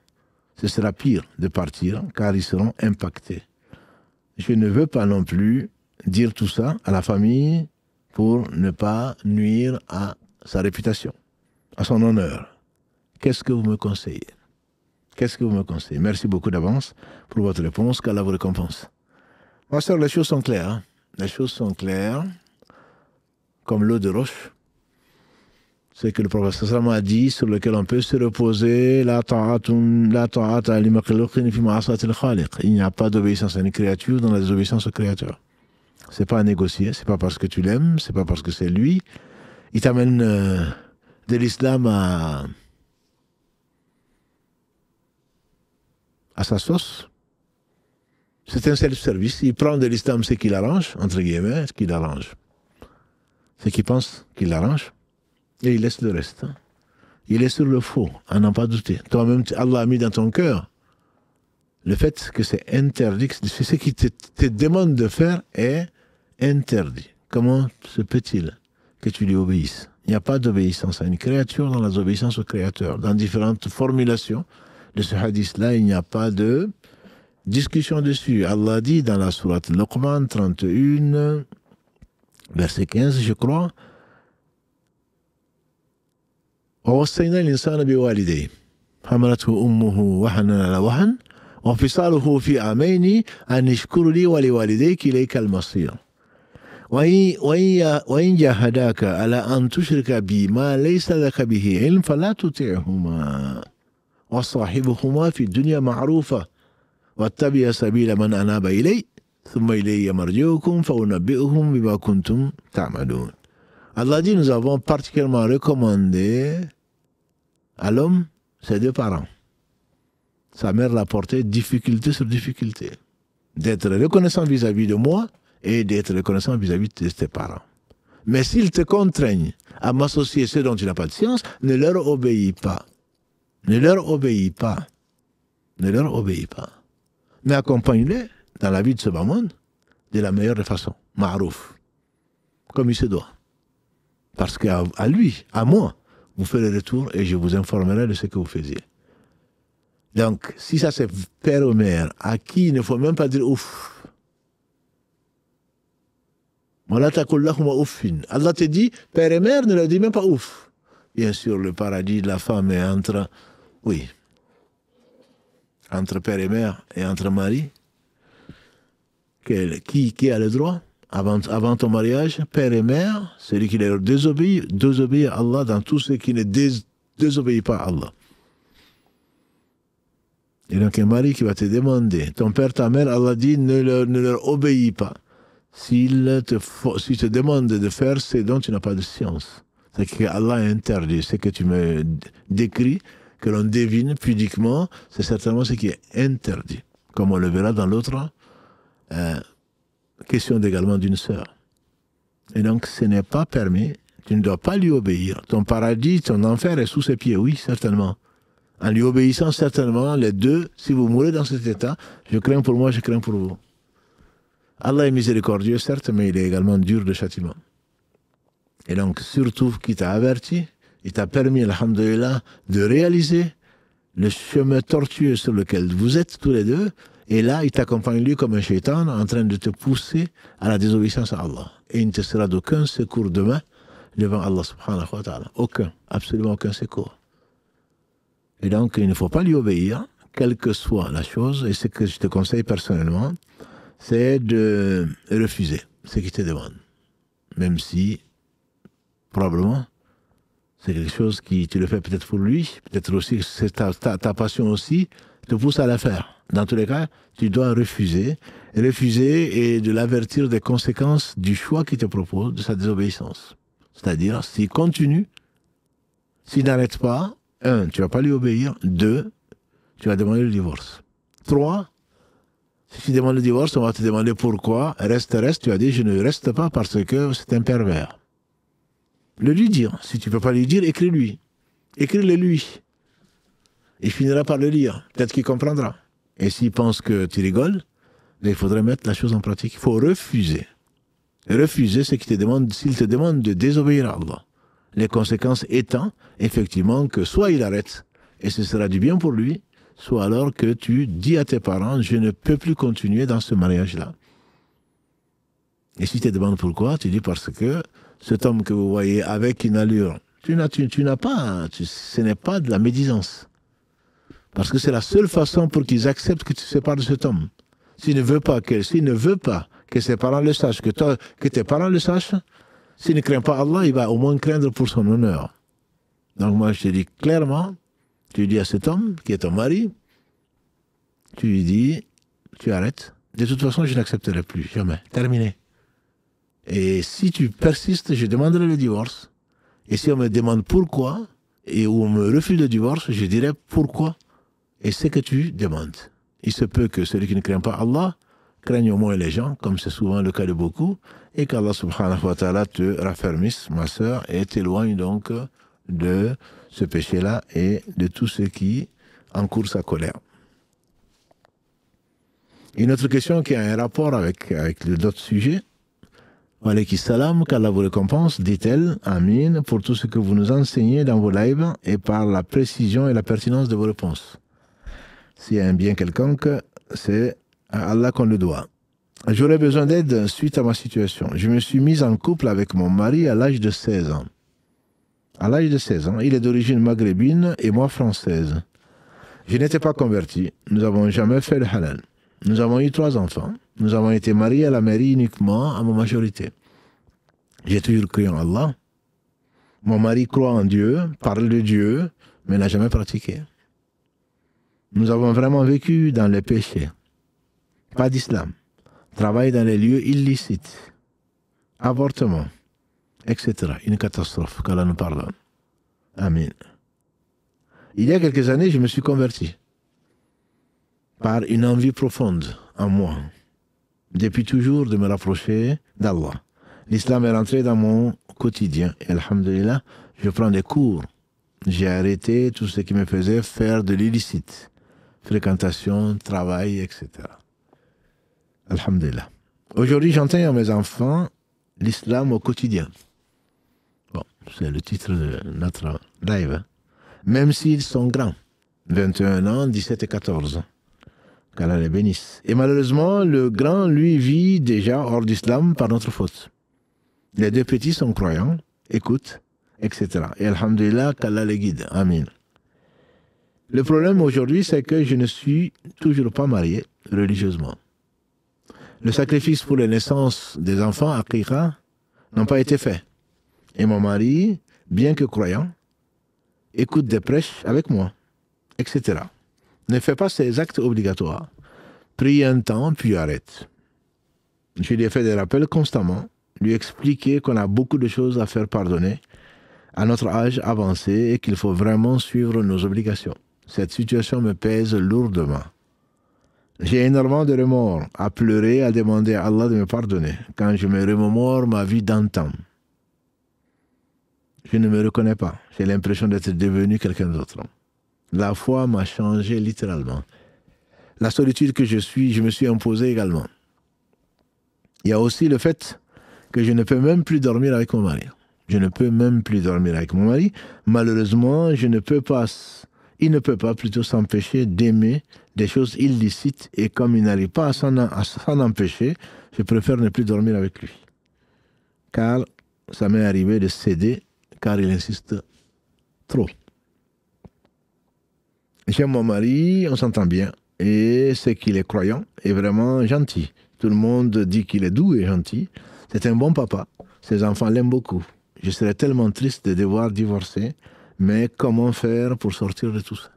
Ce sera pire de partir, car ils seront impactés. Je ne veux pas non plus dire tout ça à la famille pour ne pas nuire à sa réputation, à son honneur. Qu'est-ce que vous me conseillez? Qu'est-ce que vous me conseillez? Merci beaucoup d'avance pour votre réponse, qu'Allah vous récompense. Ma soeur, les choses sont claires. Hein? Les choses sont claires, comme l'eau de roche. C'est que le prophète sallallahu a dit, sur lequel on peut se reposer, la ta'ata li makhluqin fi ma'asati al-khaliq. Il n'y a pas d'obéissance à une créature dans la désobéissance au Créateur. C'est pas à négocier, c'est pas parce que tu l'aimes, c'est pas parce que c'est lui. Il t'amène de l'islam à sa sauce. C'est un self-service. Il prend de l'islam ce qu'il arrange, entre guillemets, ce qu'il arrange. Ce qu'il pense qu'il arrange. Et il laisse le reste. Il est sur le faux, à n'en pas douter. Toi-même, Allah a mis dans ton cœur le fait que c'est interdit, ce qu'il te demande de faire est interdit. Comment se peut-il que tu lui obéisses? Il n'y a pas d'obéissance à une créature dans la désobéissance au Créateur. Dans différentes formulations de ce hadith-là, il n'y a pas de discussion dessus. Allah dit dans la sourate Luqman 31, verset 15, je crois, ووصينا الإنسان بوالديه حملته أمه وهنا على وهن وفصاله في عامين أن اشكر لي ولوالديك إليك المصير وإن جاهداك على أن تشرك بي ما ليس لك به علم فلا تطعهما وصاحبهما في الدنيا معروفة واتبع سبيل من أناب إلي ثم إلي مرجعكم فأنبئهم بما كنتم تعملون. Allah dit, nous avons particulièrement recommandé à l'homme ses deux parents. Sa mère l'a porté difficulté sur difficulté. D'être reconnaissant vis-à-vis de moi et d'être reconnaissant vis-à-vis de tes parents. Mais s'ils te contraignent à m'associer ceux dont tu n'as pas de science, ne leur obéis pas. Ne leur obéis pas. Ne leur obéis pas. Mais accompagne-les dans la vie de ce bas monde de la meilleure façon. Ma'rouf. Comme il se doit. Parce qu'à lui, à moi, vous ferez le retour et je vous informerai de ce que vous faisiez. Donc, si ça c'est père ou mère, à qui il ne faut même pas dire ouf. Allah te dit, père et mère, ne leur dis même pas ouf. Bien sûr, le paradis de la femme est entre, oui, entre père et mère et entre mari. Qui a le droit avant ton mariage, père et mère, celui qui leur désobéit à Allah dans tout ce qui ne désobéit pas à Allah. Et donc un mari qui va te demander, ton père, ta mère, Allah dit, ne leur obéis pas. S'il te demande de faire ce dont tu n'as pas de science, c'est qu'Allah a interdit, ce que tu me décris, que l'on devine pudiquement, c'est certainement ce qui est interdit. Comme on le verra dans l'autre question également d'une sœur. Et donc ce n'est pas permis, tu ne dois pas lui obéir. Ton paradis, ton enfer est sous ses pieds, oui, certainement. En lui obéissant, certainement, les deux, si vous mourrez dans cet état, je crains pour moi, je crains pour vous. Allah est miséricordieux, certes, mais il est également dur de châtiment. Et donc, surtout qu'il t'a averti, il t'a permis, alhamdulillah, de réaliser le chemin tortueux sur lequel vous êtes tous les deux, et là, il t'accompagne lui comme un shaitan en train de te pousser à la désobéissance à Allah. Et il ne te sera d'aucun secours demain devant Allah subhanahu wa ta'ala. Aucun, absolument aucun secours. Et donc, il ne faut pas lui obéir, quelle que soit la chose, et ce que je te conseille personnellement, c'est de refuser ce qu'il te demande. Même si, probablement, c'est quelque chose qui, tu le fais peut-être pour lui, peut-être aussi, c'est ta passion aussi, te pousse à la faire. Dans tous les cas, tu dois refuser et de l'avertir des conséquences du choix qu'il te propose, de sa désobéissance. C'est-à-dire, s'il continue, s'il n'arrête pas, 1, tu ne vas pas lui obéir, 2, tu vas demander le divorce. 3, si tu demandes le divorce, on va te demander pourquoi, reste, tu vas dire, je ne reste pas parce que c'est un pervers. Le lui dire, si tu ne peux pas lui dire, écris-lui. Écris-le lui. Il finira par le lire, peut-être qu'il comprendra. Et s'il pense que tu rigoles, il faudrait mettre la chose en pratique. Il faut refuser. Refuser ce qu'il te demande, s'il te demande de désobéir à Allah. Les conséquences étant, effectivement, que soit il arrête, et ce sera du bien pour lui, soit alors que tu dis à tes parents, je ne peux plus continuer dans ce mariage-là. Et si tu te demandes pourquoi, tu dis parce que cet homme que vous voyez avec une allure, tu n'as pas, ce n'est pas de la médisance. Parce que c'est la seule façon pour qu'ils acceptent que tu te sépares de cet homme. S'il ne veut pas que ses parents le sachent, que tes parents le sachent, s'il ne craint pas Allah, il va au moins craindre pour son honneur. Donc moi je te dis clairement, tu dis à cet homme qui est ton mari, tu lui dis, tu arrêtes. De toute façon, je n'accepterai plus, jamais. Terminé. Et si tu persistes, je demanderai le divorce. Et si on me demande pourquoi, et où on me refuse le divorce, je dirai pourquoi. Et c'est que tu demandes. Il se peut que celui qui ne craint pas Allah craigne au moins les gens, comme c'est souvent le cas de beaucoup, et qu'Allah subhanahu wa ta'ala te raffermisse, ma sœur, et t'éloigne donc de ce péché-là et de tout ce qui encourt sa colère. Une autre question qui a un rapport avec d'autres sujets. Wa alaykum salam, qu'Allah vous récompense, dit-elle, Amin, pour tout ce que vous nous enseignez dans vos lives et par la précision et la pertinence de vos réponses. S'il y a un bien quelconque, c'est à Allah qu'on le doit. J'aurais besoin d'aide suite à ma situation. Je me suis mise en couple avec mon mari à l'âge de 16 ans. À l'âge de 16 ans, il est d'origine maghrébine et moi française. Je n'étais pas converti. Nous n'avons jamais fait le halal. Nous avons eu 3 enfants. Nous avons été mariés à la mairie uniquement à ma majorité. J'ai toujours cru en Allah. Mon mari croit en Dieu, parle de Dieu, mais n'a jamais pratiqué. Nous avons vraiment vécu dans les péchés. Pas d'islam. Travail dans les lieux illicites. Avortement, etc. Une catastrophe, qu'Allah nous pardonne. Amin. Il y a quelques années, je me suis converti par une envie profonde en moi, depuis toujours de me rapprocher d'Allah. L'islam est rentré dans mon quotidien et alhamdulillah, je prends des cours. J'ai arrêté tout ce qui me faisait faire de l'illicite, fréquentation, travail, etc. Alhamdulillah. Aujourd'hui, j'enseigne à mes enfants l'islam au quotidien. Bon, c'est le titre de notre live. Même s'ils sont grands, 21 ans, 17 et 14 ans. Qu'Allah les bénisse. Et malheureusement, le grand, lui, vit déjà hors d'islam par notre faute. Les 2 petits sont croyants, écoutent, etc. Et alhamdulillah, qu'Allah les guide. Amin. Le problème aujourd'hui, c'est que je ne suis toujours pas marié religieusement. Le sacrifice pour les naissances des enfants, aqiqa, n'ont pas été faits. Et mon mari, bien que croyant, écoute des prêches avec moi, etc. Ne fait pas ces actes obligatoires. Prie un temps, puis arrête. Je lui ai fait des rappels constamment, lui expliquer qu'on a beaucoup de choses à faire pardonner à notre âge avancé et qu'il faut vraiment suivre nos obligations. Cette situation me pèse lourdement. J'ai énormément de remords, à pleurer, à demander à Allah de me pardonner quand je me remémore ma vie d'antan. Je ne me reconnais pas. J'ai l'impression d'être devenu quelqu'un d'autre. La foi m'a changé littéralement. La solitude que je me suis imposée également. Il y a aussi le fait que je ne peux même plus dormir avec mon mari. Je ne peux même plus dormir avec mon mari. Malheureusement, il ne peut pas plutôt s'empêcher d'aimer des choses illicites et comme il n'arrive pas à s'en empêcher, je préfère ne plus dormir avec lui. Car ça m'est arrivé de céder car il insiste trop. J'aime mon mari, on s'entend bien et c'est qu'il est croyant et vraiment gentil. Tout le monde dit qu'il est doux et gentil. C'est un bon papa. Ses enfants l'aiment beaucoup. Je serais tellement triste de devoir divorcer, mais comment faire pour sortir de tout ça?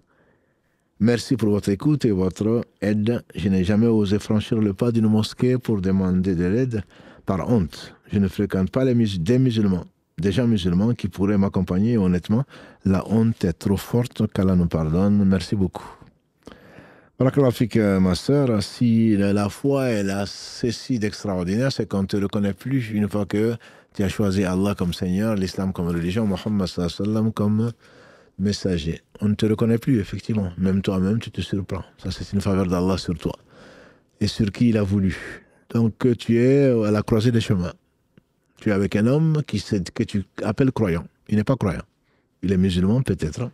Merci pour votre écoute et votre aide. Je n'ai jamais osé franchir le pas d'une mosquée pour demander de l'aide par honte. Je ne fréquente pas des gens musulmans qui pourraient m'accompagner. Honnêtement, la honte est trop forte, qu'Allah nous pardonne. Merci beaucoup. Barakallahu fik, ma sœur, si la foi elle a ceci d'extraordinaire, c'est qu'on ne te reconnaît plus une fois que tu as choisi Allah comme Seigneur, l'islam comme religion, Muhammad sallallahu alayhi wa sallam comme messager. On ne te reconnaît plus, effectivement. Même toi-même, tu te surprends. Ça, c'est une faveur d'Allah sur toi. Et sur qui il a voulu. Donc, tu es à la croisée des chemins. Tu es avec un homme que tu appelles croyant. Il n'est pas croyant. Il est musulman, peut-être.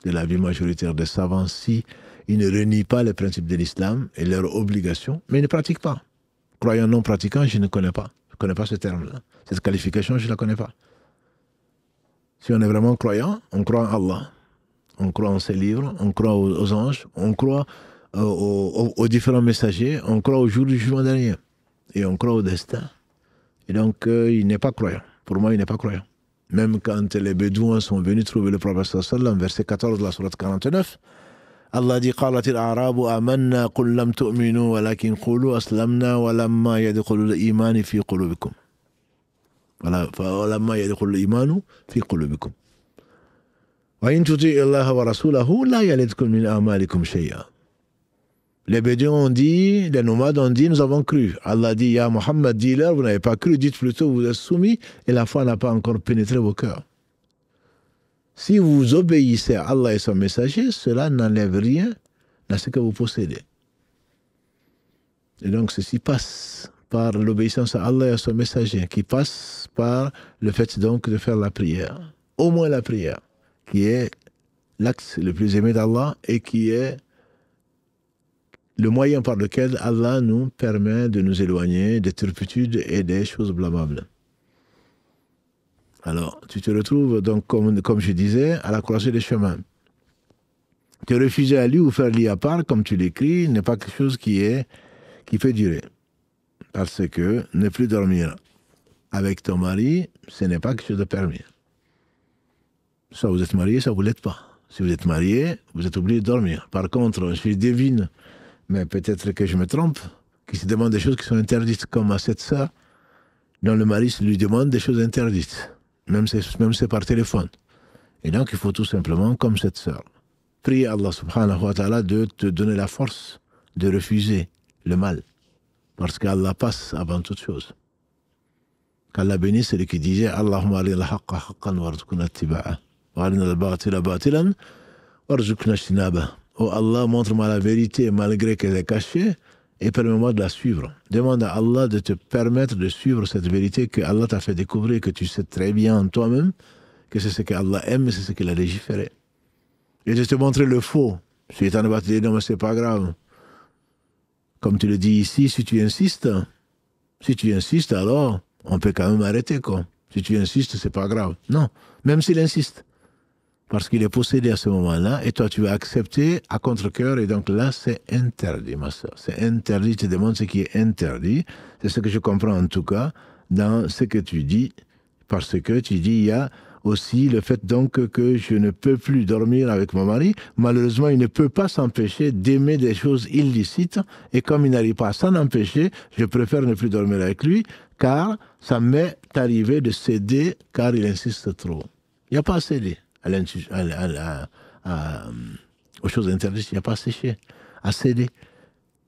De la vie majoritaire des savants, si il ne renie pas les principes de l'islam et leurs obligations, mais il ne pratique pas. Croyant non pratiquant, je ne connais pas. Je ne connais pas ce terme-là. Cette qualification, je ne la connais pas. Si on est vraiment croyant, on croit en Allah, on croit en ses livres, on croit aux anges, on croit aux différents messagers, on croit au jour du jugement dernier. Et on croit au destin. Et donc, il n'est pas croyant. Pour moi, il n'est pas croyant. Même quand les Bédouins sont venus trouver le prophète sallallahu alayhi wa sallam, verset 14 de la sourate 49, Allah dit قالت الأعراب آمنا قل لم تؤمنوا ولكن قولوا أسلمنا ولما يدخل الإيمان في قلوبكم. فلما يدخل الإيمان في قلوبكم وإن تطيعوا الله ورسوله لا يلدكم من أعمالكم شيئا. Les Bédouins ont dit, les nomades ont dit, nous avons cru. Allah dit, Ya Muhammad, dis-leur, vous n'avez pas cru, dites plutôt, vous êtes soumis et la foi n'a pas encore pénétré vos cœurs. Si vous obéissez à Allah et son messager, cela n'enlève rien à ce que vous possédez. Et donc, ceci passe par l'obéissance à Allah et à son messager, qui passe par le fait donc de faire la prière. Au moins la prière, qui est l'acte le plus aimé d'Allah et qui est le moyen par lequel Allah nous permet de nous éloigner des turpitudes et des choses blâmables. Alors, tu te retrouves donc, comme je disais, à la croisée des chemins. Te refuser à lui ou faire lit à part, comme tu l'écris, n'est pas quelque chose qui peut durer. Parce que ne plus dormir avec ton mari, ce n'est pas quelque chose de permis. Soit vous êtes marié, soit vous ne l'êtes pas. Si vous êtes marié, vous êtes obligé de dormir. Par contre, je devine, mais peut-être que je me trompe, qui se demande des choses qui sont interdites, comme à cette sœur, dont le mari lui demande des choses interdites, même si c'est par téléphone. Et donc, il faut tout simplement, comme cette sœur, prier Allah subhanahu wa ta'ala de te donner la force de refuser le mal. Parce qu'Allah passe avant toute chose. Qu'Allah bénisse celui qui disait Allahumma arina al-haqqa haqqan warzuqna ittiba'a wa arina al-batila batilan warzuqna ijtinaba. Oh Allah, montre-moi la vérité malgré qu'elle est cachée et permets-moi de la suivre. Demande à Allah de te permettre de suivre cette vérité que Allah t'a fait découvrir, que tu sais très bien en toi-même que c'est ce que Allah aime et c'est ce qu'il a légiféré. Et de te montrer le faux. Si tu vas te dire non mais c'est pas grave. Comme tu le dis ici, si tu insistes alors on peut quand même arrêter quoi. Si tu insistes, c'est pas grave. Non, même s'il insiste. Parce qu'il est possédé à ce moment-là, et toi, tu vas accepter à contre-cœur, et donc là, c'est interdit, ma soeur. C'est interdit, je te demande ce qui est interdit. C'est ce que je comprends en tout cas dans ce que tu dis, parce que tu dis, il y a aussi le fait donc que je ne peux plus dormir avec mon mari. Malheureusement, il ne peut pas s'empêcher d'aimer des choses illicites, et comme il n'arrive pas à s'en empêcher, je préfère ne plus dormir avec lui, car ça m'est arrivé de céder, car il insiste trop. Il n'y a pas à céder. Aux choses interdites, il n'y a pas à sécher, à céder.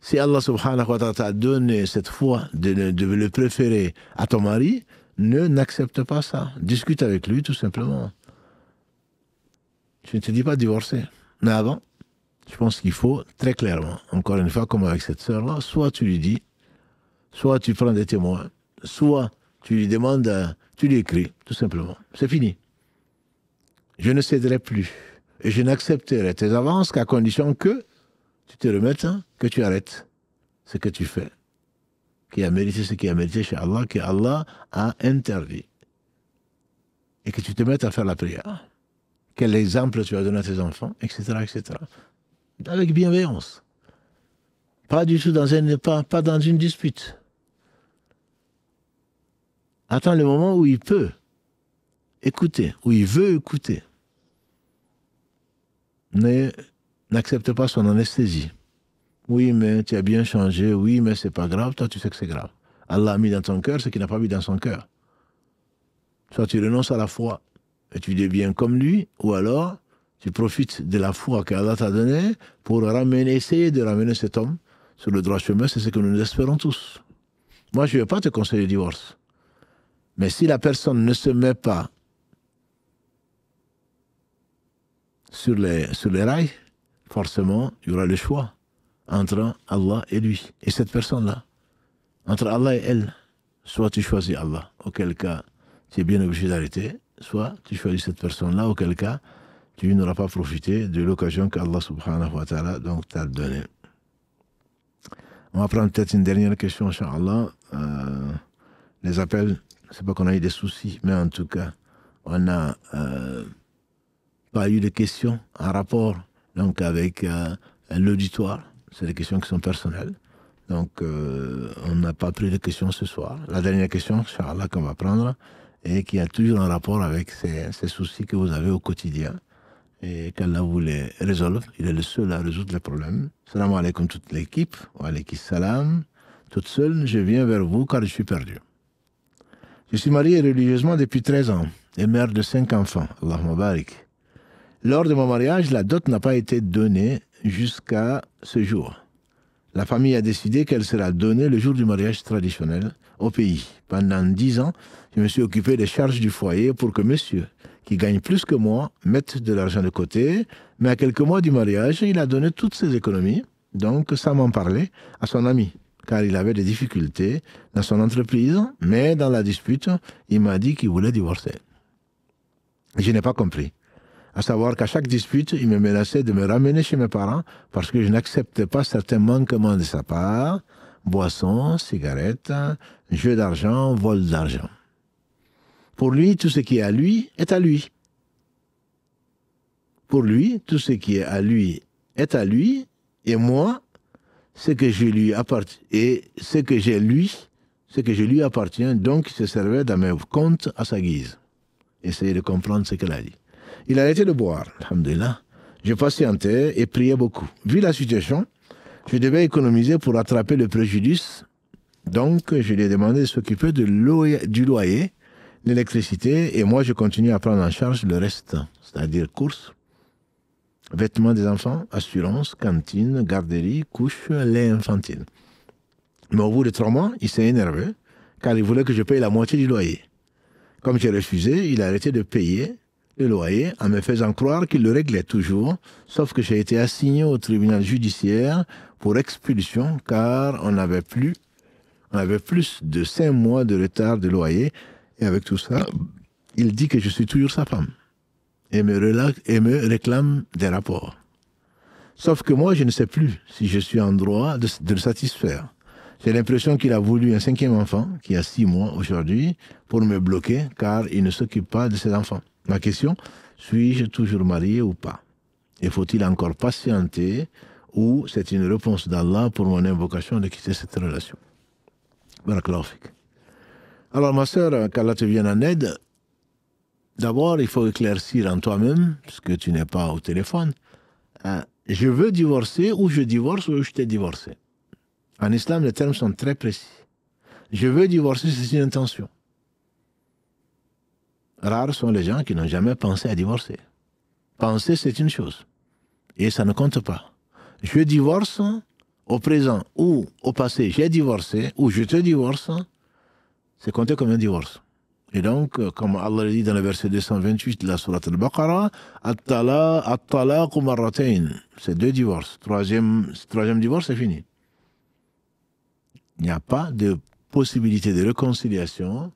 Si Allah subhanahu wa ta'ala t'a donné cette foi de le préférer à ton mari, n'accepte pas ça. Discute avec lui tout simplement. Je ne te dis pas divorcer. Mais avant, je pense qu'il faut très clairement, encore une fois, comme avec cette sœur-là, soit tu lui dis, soit tu prends des témoins, soit tu lui demandes, tu lui écris, tout simplement. C'est fini. Je ne céderai plus. Et je n'accepterai tes avances qu'à condition que tu te remettes, que tu arrêtes ce que tu fais, qui a mérité ce qui a mérité chez Allah, que Allah a interdit. Et que tu te mettes à faire la prière. Quel exemple tu vas donner à tes enfants, etc., etc. Avec bienveillance. Pas du tout pas dans une dispute. Attends le moment où il peut écouter, où il veut écouter. N'accepte pas son anesthésie. Oui, mais tu as bien changé. Oui, mais c'est pas grave. Toi, tu sais que c'est grave. Allah a mis dans ton cœur ce qu'il n'a pas mis dans son cœur. Soit tu renonces à la foi et tu deviens comme lui, ou alors tu profites de la foi qu'Allah t'a donnée pour essayer de ramener cet homme sur le droit chemin. C'est ce que nous espérons tous. Moi, je ne vais pas te conseiller le divorce. Mais si la personne ne se met pas sur les rails, forcément, il y aura le choix entre Allah et lui, et cette personne-là. Entre Allah et elle, soit tu choisis Allah, auquel cas tu es bien obligé d'arrêter, soit tu choisis cette personne-là, auquel cas tu n'auras pas profité de l'occasion qu'Allah subhanahu wa ta'ala donc t'a donnée. On va prendre peut-être une dernière question, Inch'Allah. Les appels, c'est pas qu'on a eu des soucis, mais en tout cas, on n'a pas eu de questions en rapport donc, avec l'auditoire. C'est des questions qui sont personnelles. Donc, on n'a pas pris de questions ce soir. La dernière question, Inch'Allah, qu'on va prendre, et qui a toujours un rapport avec ces soucis que vous avez au quotidien. Et qu'Allah vous les résolve. Il est le seul à résoudre les problèmes. Salam alaikum toute l'équipe. Wa alaikum salam. Toute seule, je viens vers vous car je suis perdu. Je suis marié religieusement depuis 13 ans et mère de 5 enfants. Allahumma barik. Lors de mon mariage, la dot n'a pas été donnée jusqu'à ce jour. La famille a décidé qu'elle sera donnée le jour du mariage traditionnel au pays. Pendant 10 ans, je me suis occupé des charges du foyer pour que monsieur, qui gagne plus que moi, mette de l'argent de côté. Mais à quelques mois du mariage, il a donné toutes ses économies, donc sans m'en parler, à son ami, car il avait des difficultés dans son entreprise. Mais dans la dispute, il m'a dit qu'il voulait divorcer. Je n'ai pas compris. À savoir qu'à chaque dispute, il me menaçait de me ramener chez mes parents parce que je n'acceptais pas certains manquements de sa part, boissons, cigarettes, jeux d'argent, vol d'argent. Pour lui, tout ce qui est à lui est à lui. Pour lui, tout ce qui est à lui est à lui, et moi, ce que je lui appartient, et ce que je lui appartient, donc il se servait dans mes comptes à sa guise. Essayez de comprendre ce qu'elle a dit. Il a arrêté de boire, alhamdoulilah. Je patientais et priais beaucoup. Vu la situation, je devais économiser pour rattraper le préjudice. Donc, je lui ai demandé de s'occuper du loyer, l'électricité, et moi, je continue à prendre en charge le reste, c'est-à-dire courses, vêtements des enfants, assurance, cantine, garderie, couche, lait infantile. Mais au bout de 3 mois, il s'est énervé, car il voulait que je paye la moitié du loyer. Comme j'ai refusé, il a arrêté de payer le loyer en me faisant croire qu'il le réglait toujours, sauf que j'ai été assigné au tribunal judiciaire pour expulsion, car on avait plus de 5 mois de retard de loyer, et avec tout ça, il dit que je suis toujours sa femme, et me réclame des rapports. Sauf que moi, je ne sais plus si je suis en droit de le satisfaire. J'ai l'impression qu'il a voulu un 5e enfant, qui a 6 mois aujourd'hui, pour me bloquer, car il ne s'occupe pas de ses enfants. Ma question, suis-je toujours marié ou pas? Et faut-il encore patienter, ou c'est une réponse d'Allah pour mon invocation de quitter cette relation? Barakallahu fik. Alors ma sœur, qu'Allah te vienne en aide, d'abord il faut éclaircir en toi-même, parce que tu n'es pas au téléphone, je veux divorcer, ou je divorce, ou je t'ai divorcé. En islam, les termes sont très précis. Je veux divorcer, c'est une intention. Rares sont les gens qui n'ont jamais pensé à divorcer. Penser, c'est une chose. Et ça ne compte pas. Je divorce au présent ou au passé, j'ai divorcé, ou je te divorce, c'est compté comme un divorce. Et donc, comme Allah le dit dans le verset 228 de la sourate Al-Baqarah, At-talaqu marratayn. C'est 2 divorces. Troisième divorce, c'est fini. Il n'y a pas de possibilité de réconciliation.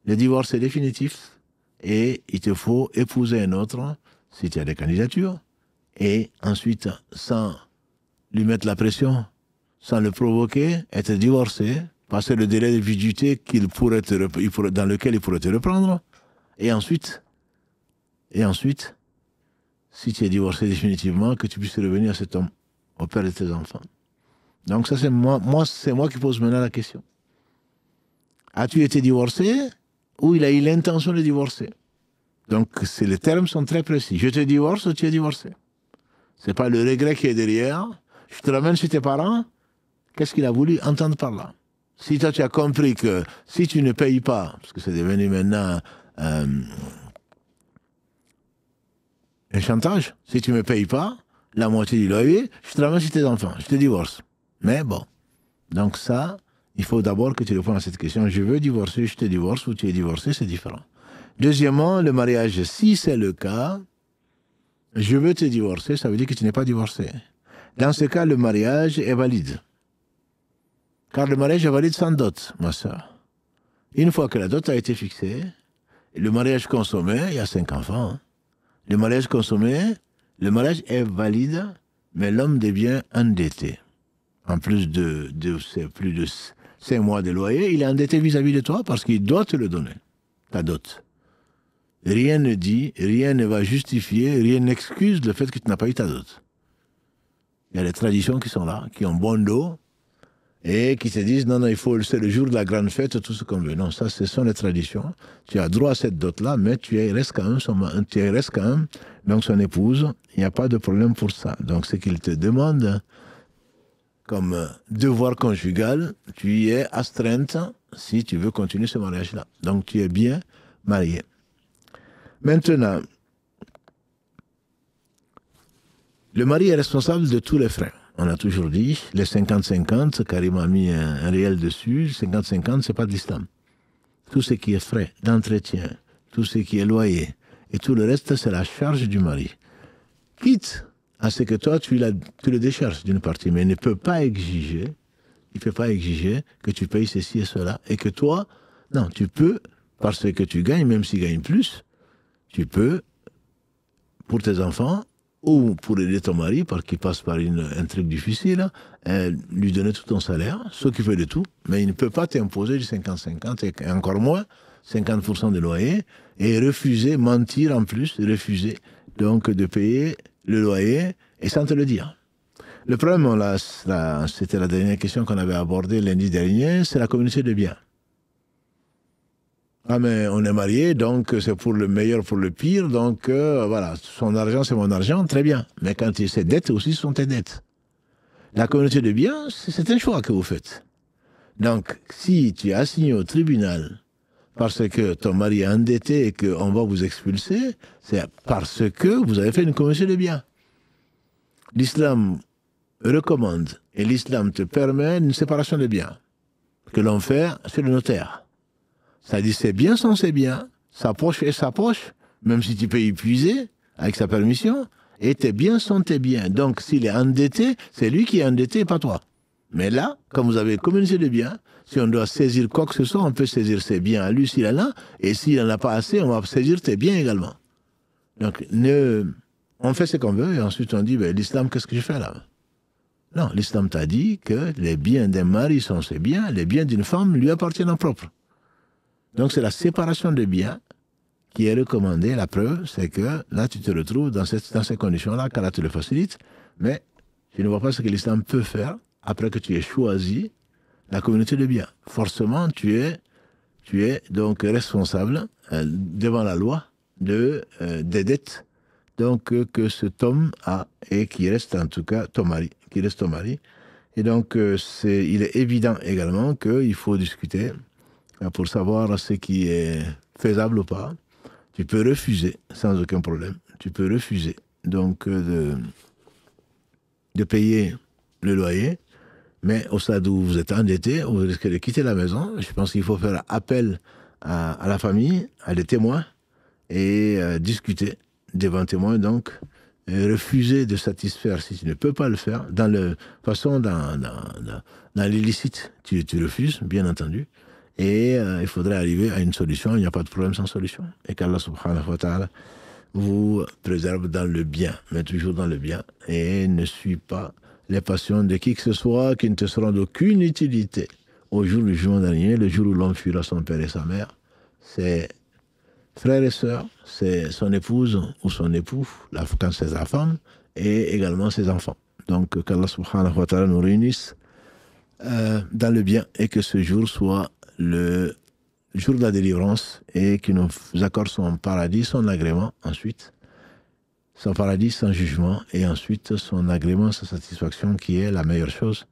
Le divorce est définitif et il te faut épouser un autre si tu as des candidatures. Et ensuite, sans lui mettre la pression, sans le provoquer, être divorcé, passer le délai de vigilité dans lequel il pourrait te reprendre. Et ensuite, si tu es divorcé définitivement, que tu puisses revenir à cet homme, au père de tes enfants. Donc ça, c'est moi qui pose maintenant la question. As-tu été divorcé ou il a eu l'intention de divorcer? Donc les termes sont très précis. Je te divorce ou tu es divorcé. C'est pas le regret qui est derrière. Je te ramène chez tes parents. Qu'est-ce qu'il a voulu entendre par là? Si toi tu as compris que si tu ne payes pas, parce que c'est devenu maintenant un chantage, si tu ne me payes pas la moitié du loyer, je te ramène chez tes enfants, je te divorce. Mais bon, donc ça, il faut d'abord que tu répondes à cette question. Je veux divorcer, je te divorce, ou tu es divorcé, c'est différent. Deuxièmement, le mariage, si c'est le cas, je veux te divorcer, ça veut dire que tu n'es pas divorcé. Dans ce cas, le mariage est valide. Car le mariage est valide sans dot, ma soeur. Une fois que la dot a été fixée, le mariage consommé, il y a 5 enfants, hein. Le mariage consommé, le mariage est valide, mais l'homme devient endetté. En plus de plus de 5 mois de loyer, il est endetté vis-à-vis de toi parce qu'il doit te le donner, ta dot. Rien ne dit, rien ne va justifier, rien n'excuse le fait que tu n'as pas eu ta dot. Il y a des traditions qui sont là, qui ont bon dos, et qui te disent, non, c'est le jour de la grande fête, tout ce qu'on veut. Non, ça, ce sont les traditions. Tu as droit à cette dot-là, mais tu restes quand même donc son épouse. Il n'y a pas de problème pour ça. Donc, ce qu'il te demande comme devoir conjugal, tu y es astreinte si tu veux continuer ce mariage-là. Donc, tu es bien marié. Maintenant, le mari est responsable de tous les frais. On a toujours dit, les 50-50, Karim a mis un réel dessus, 50-50, c'est pas de l'islam. Tout ce qui est frais d'entretien, tout ce qui est loyer, et tout le reste, c'est la charge du mari. Quitte à ce que toi, tu le décharges d'une partie, mais il ne peut pas exiger que tu payes ceci et cela, et que toi, non, tu peux, parce que tu gagnes, même s'il gagne plus, tu peux, pour tes enfants, ou pour aider ton mari, parce qu'il passe par un truc difficile, lui donner tout ton salaire, s'occuper de tout, mais il ne peut pas t'imposer du 50-50, et encore moins 50% de loyer, et refuser, mentir en plus, refuser donc de payer le loyer, et sans te le dire. Le problème, c'était la dernière question qu'on avait abordée lundi dernier, c'est la communauté de biens. Ah mais on est marié, donc c'est pour le meilleur, pour le pire, donc voilà, son argent c'est mon argent, très bien. Mais quand ses dettes aussi sont tes dettes. La communauté de biens, c'est un choix que vous faites. Donc si tu es assigné au tribunal parce que ton mari est endetté et qu'on va vous expulser, c'est parce que vous avez fait une communauté de biens. L'islam recommande et l'islam te permet une séparation de biens que l'on fait chez le notaire. C'est-à-dire, ses biens sont ses biens, sa poche est sa poche, même si tu peux épuiser avec sa permission, et tes biens sont tes biens. Donc, s'il est endetté, c'est lui qui est endetté, pas toi. Mais là, comme vous avez communauté de biens, si on doit saisir quoi que ce soit, on peut saisir ses biens à lui s'il en a, et s'il n'en a pas assez, on va saisir tes biens également. Donc, on fait ce qu'on veut, et ensuite on dit, l'islam, qu'est-ce que je fais là? Non, l'islam t'a dit que les biens d'un mari sont ses biens, les biens d'une femme lui appartiennent en propre. Donc c'est la séparation des biens qui est recommandée. La preuve, c'est que là, tu te retrouves dans ces conditions-là, qu'Allah te le facilite, mais tu ne vois pas ce que l'islam peut faire après que tu aies choisi la communauté de biens. Forcément, tu es donc responsable devant la loi des dettes donc, que cet homme a et qui reste en tout cas ton mari. Et donc, il est évident également qu'il faut discuter pour savoir ce qui est faisable ou pas. Tu peux refuser sans aucun problème. Tu peux refuser donc de payer le loyer, mais au stade où vous êtes endetté, vous risquez de quitter la maison. Je pense qu'il faut faire appel à la famille, à des témoins et discuter devant témoins, donc refuser de satisfaire si tu ne peux pas le faire. Dans l'illicite, tu refuses, bien entendu. Et il faudrait arriver à une solution. Il n'y a pas de problème sans solution. Et qu'Allah subhanahu wa ta'ala vous préserve dans le bien, mais toujours dans le bien. Et ne suis pas les passions de qui que ce soit qui ne te seront d'aucune utilité. Au jour du jugement dernier, le jour où l'homme fuira son père et sa mère, c'est frères et sœurs, c'est son épouse ou son époux, quand c'est sa femme, et également ses enfants. Donc qu'Allah subhanahu wa ta'ala nous réunisse dans le bien et que ce jour soit le jour de la délivrance et qu'il nous accorde son paradis, son agrément ensuite, son paradis, son jugement et ensuite son agrément, sa satisfaction qui est la meilleure chose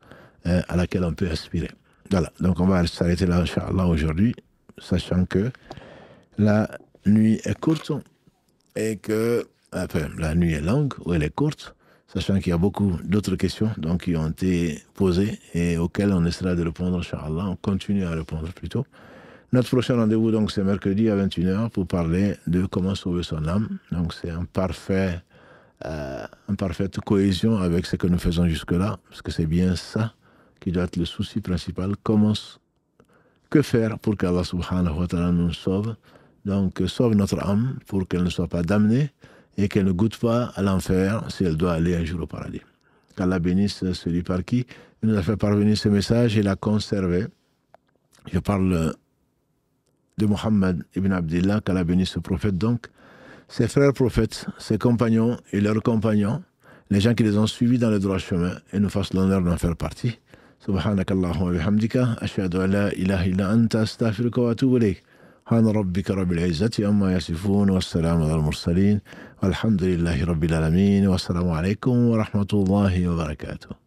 à laquelle on peut aspirer. Voilà, donc on va s'arrêter là, Inch'Allah, aujourd'hui, sachant que la nuit est courte et que, enfin, la nuit est longue ou elle est courte, sachant qu'il y a beaucoup d'autres questions donc, qui ont été posées et auxquelles on essaiera de répondre, Inch'Allah. On continue à répondre plutôt. Notre prochain rendez-vous, donc, c'est mercredi à 21h pour parler de comment sauver son âme. Donc, c'est une parfaite cohésion avec ce que nous faisons jusque-là, parce que c'est bien ça qui doit être le souci principal. Que faire pour qu'Allah subhanahu wa ta'ala nous sauve? Donc, sauve notre âme pour qu'elle ne soit pas damnée et qu'elle ne goûte pas à l'enfer si elle doit aller un jour au paradis. Qu'Allah bénisse celui par qui il nous a fait parvenir ce message et l'a conservé. Je parle de Mohammed ibn Abdillah, qu'Allah bénisse ce prophète. Donc, ses frères prophètes, ses compagnons et leurs compagnons, les gens qui les ont suivis dans le droit chemin et nous fassent l'honneur d'en faire partie. Subhanakallahumma wa bihamdika, ashhadu an la ilaha illa anta, astaghfiruka wa atubu ilayk. سبحان ربك رب العزة عما يصفون والسلام على المرسلين والحمد لله رب العالمين والسلام عليكم ورحمة الله وبركاته.